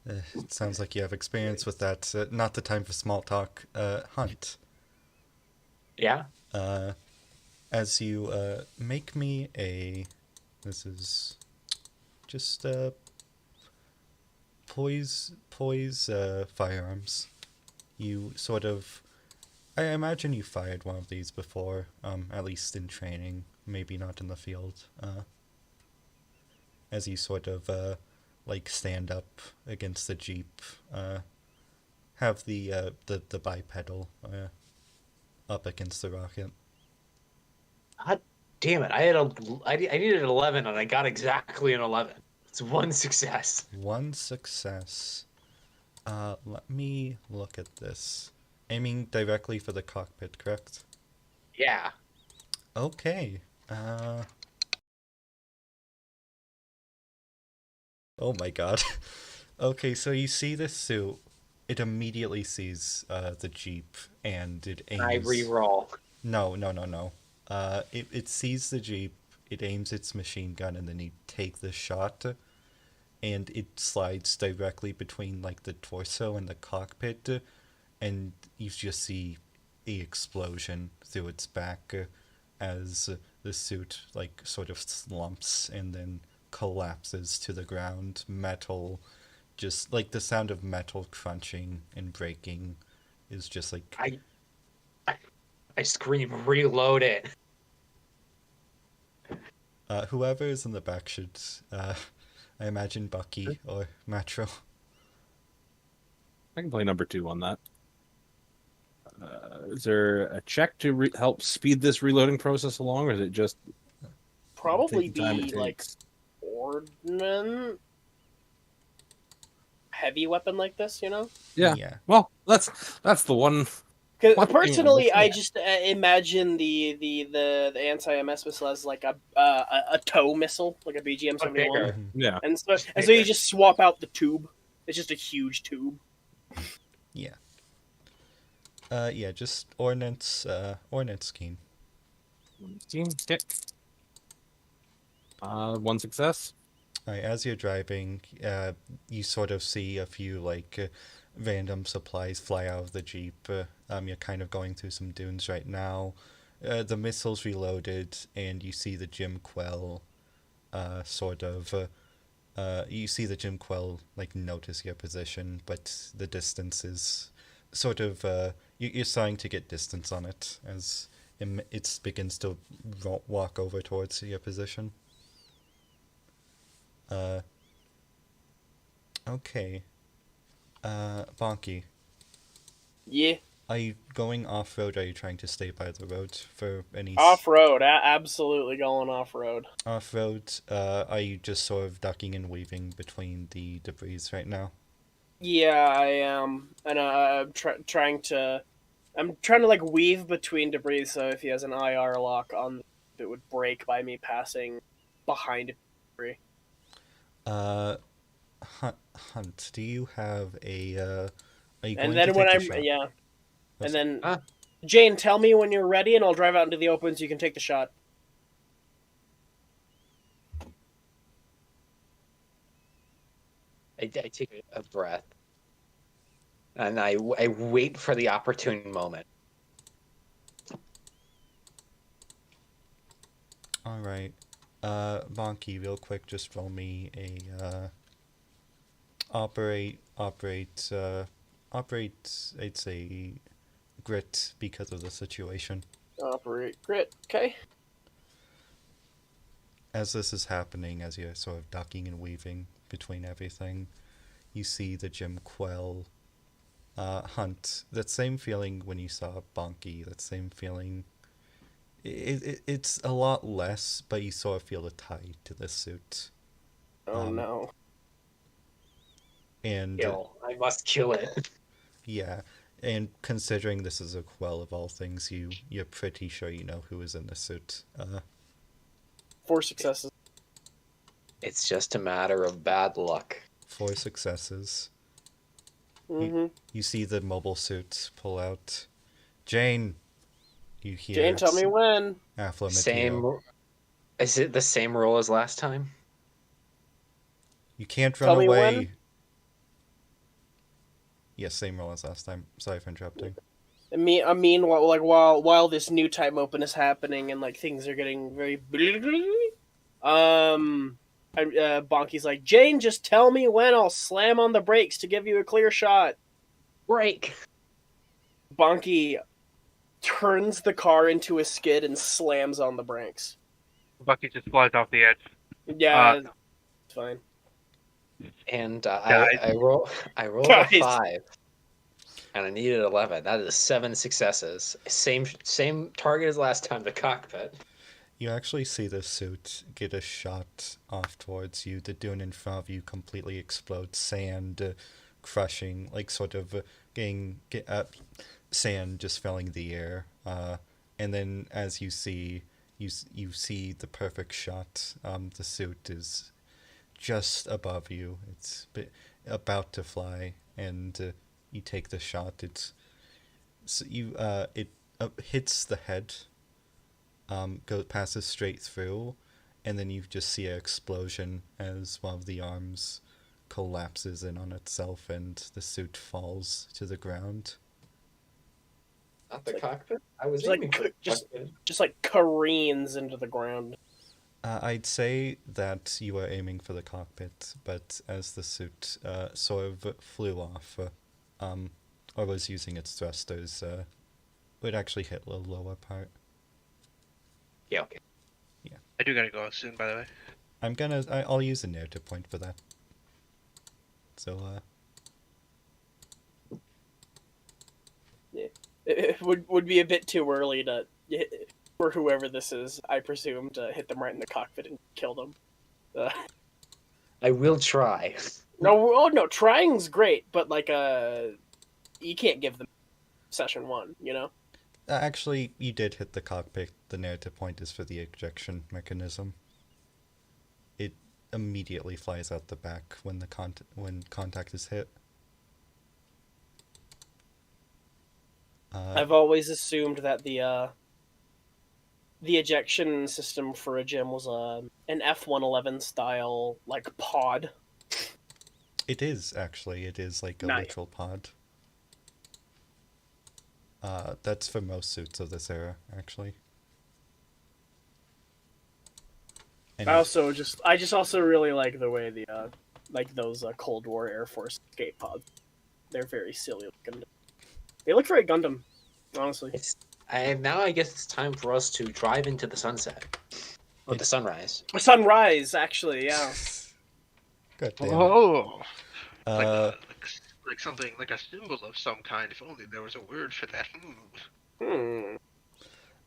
It sounds like you have experience with that. Not the time for small talk. Hunt. Yeah. As you make me a... This is just poise firearms. You sort of... I imagine you fired one of these before, at least in training, maybe not in the field. As you sort of like stand up against the Jeep, have the bipedal up against the rocket. God damn it! I needed an 11 and I got exactly an 11. It's one success. One success. Let me look at this. Aiming directly for the cockpit, correct? Yeah. Okay. Oh my god. Okay, so you see this suit. It immediately sees the Jeep and it aims. I re-roll. No. It sees the Jeep, it aims its machine gun, and then you take the shot, and it slides directly between like the torso and the cockpit, and you just see the explosion through its back as the suit like sort of slumps and then collapses to the ground. Metal, just like the sound of metal crunching and breaking is just like... I scream, reload it. Whoever is in the back should, I imagine Bucky or Matro. I can play number 2 on that. Is there a check to help speed this reloading process along, or is it just Probably take the time be it like takes? ordnance, heavy weapon like this, you know? Yeah. Yeah. Well, that's the one. Because personally, I just imagine the anti-MS missile as like a tow missile, like a BGM-71, bigger. Mhm. Yeah. and so you just swap out the tube. It's just a huge tube. Yeah, just ordnance keen. Team stick. One success. Alright, as you're driving, you sort of see a few random supplies fly out of the jeep. You're kind of going through some dunes right now. The missile's reloaded, and you see the Jim Quell. You see the Jim Quell notice your position, but the distance is sort of you're starting to get distance on it as it begins to walk over towards your position. Okay. Bonky, Yeah, are you going off-road, or are you trying to stay by the road for any... off-road, absolutely going off-road. Off-road, are you just sort of ducking and weaving between the debris right now? Yeah, I am, and I'm trying to weave between debris. So if he has an IR lock on, it would break by me passing behind debris. Hunt, do you have a, are you going And to then take when a I'm shot? yeah, Yes. and then Ah. Jane, tell me when you're ready, and I'll drive out into the open so you can take the shot. I take a breath, and I wait for the opportune moment. Alright. Bonky, real quick, just roll me a, operate, I'd say, grit because of the situation. Operate grit, okay. As this is happening, as you're sort of ducking and weaving between everything, you see the Jim Quell Hunt. That same feeling when you saw Bonky, that same feeling. It's a lot less, but you sort of feel the tie to this suit. Oh no. And Kill. I must kill it. yeah, and considering this is a Quell of all things, you're pretty sure you know who is in the suit. 4 successes. It's just a matter of bad luck. 4 successes. Mm-hmm. You see the mobile suit pull out. Jane, you hear... Jane, tell me when. Afflemeteo. Same. Is it the same roll as last time? You can't Tell run me away. when. Yes, same roll as last time. Sorry for interrupting. While this new time open is happening and things are getting very Bonky's like, Jane, just tell me when, I'll slam on the brakes to give you a clear shot. Break. Bonky turns the car into a skid and slams on the brakes. Bucky just flies off the edge. Yeah, it's fine. And Guys. I rolled a Guys. 5, and I needed 11. That is 7 successes. Same target as last time. The cockpit. You actually see the suit get a shot off towards you. The dune in front of you completely explodes. Sand crushing, sand just filling the air. And then as you see the perfect shot. The suit is just above you. It's about to fly, and you take the shot. It hits the head. Passes straight through, and then you just see an explosion as one of the arms collapses in on itself, and the suit falls to the ground. Not the cockpit. I was It's like aiming for the just- cockpit. Just careens into the ground. I'd say that you were aiming for the cockpit, but as the suit sort of flew off, or was using its thrusters, it actually hit the lower part. Yeah. Okay. I do gotta go soon, by the way. I'll use a narrative point for that. So, It would be a bit too early to for whoever this is, I presume, to hit them right in the cockpit and kill them. I will try. No, trying's great, but you can't give them session 1, you know? Actually, you did hit the cockpit. The narrative point is for the ejection mechanism. It immediately flies out the back when when contact is hit. I've always assumed that the ejection system for a gem was an F-111 style, like, pod. It is, actually. It is like a Nice. literal pod. That's for most suits of this era, actually. And I just also really like the way the like those Cold War Air Force escape pods. They're very silly looking. They look very Gundam, honestly. Now I guess it's time for us to drive into the sunset. Or the sunrise. Sunrise, actually, yeah. God damn. Oh, Like something like a symbol of some kind. If only there was a word for that. A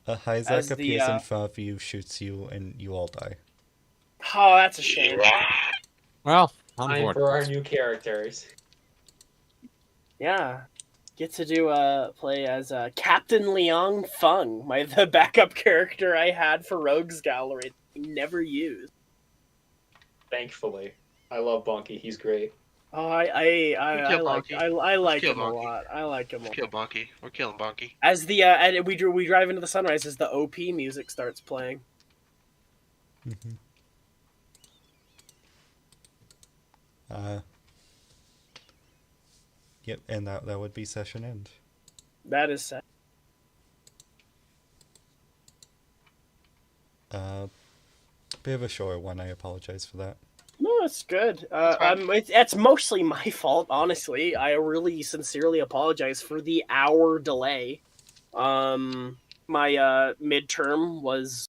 As Hyzak the, appears in front of you, shoots you, and you all die. Oh, that's a shame. Well, Time for our new characters. Yeah. Get to do play as Captain Liang Feng, the backup character I had for Rogues Gallery. Never used. Thankfully. I love Bunky, he's great. Oh, I kill like Bonky. I like Kill him a Bonky. lot. I like him a lot. Kill Bonky. We're killing Bonky. As the and we drive into the sunrise as the OP music starts playing. Mm-hmm. Yep, and that would be session end. That is sad. Bit of a short one. I apologize for that. No, it's good. fine. It's mostly my fault, honestly. I really sincerely apologize for the hour delay. My midterm was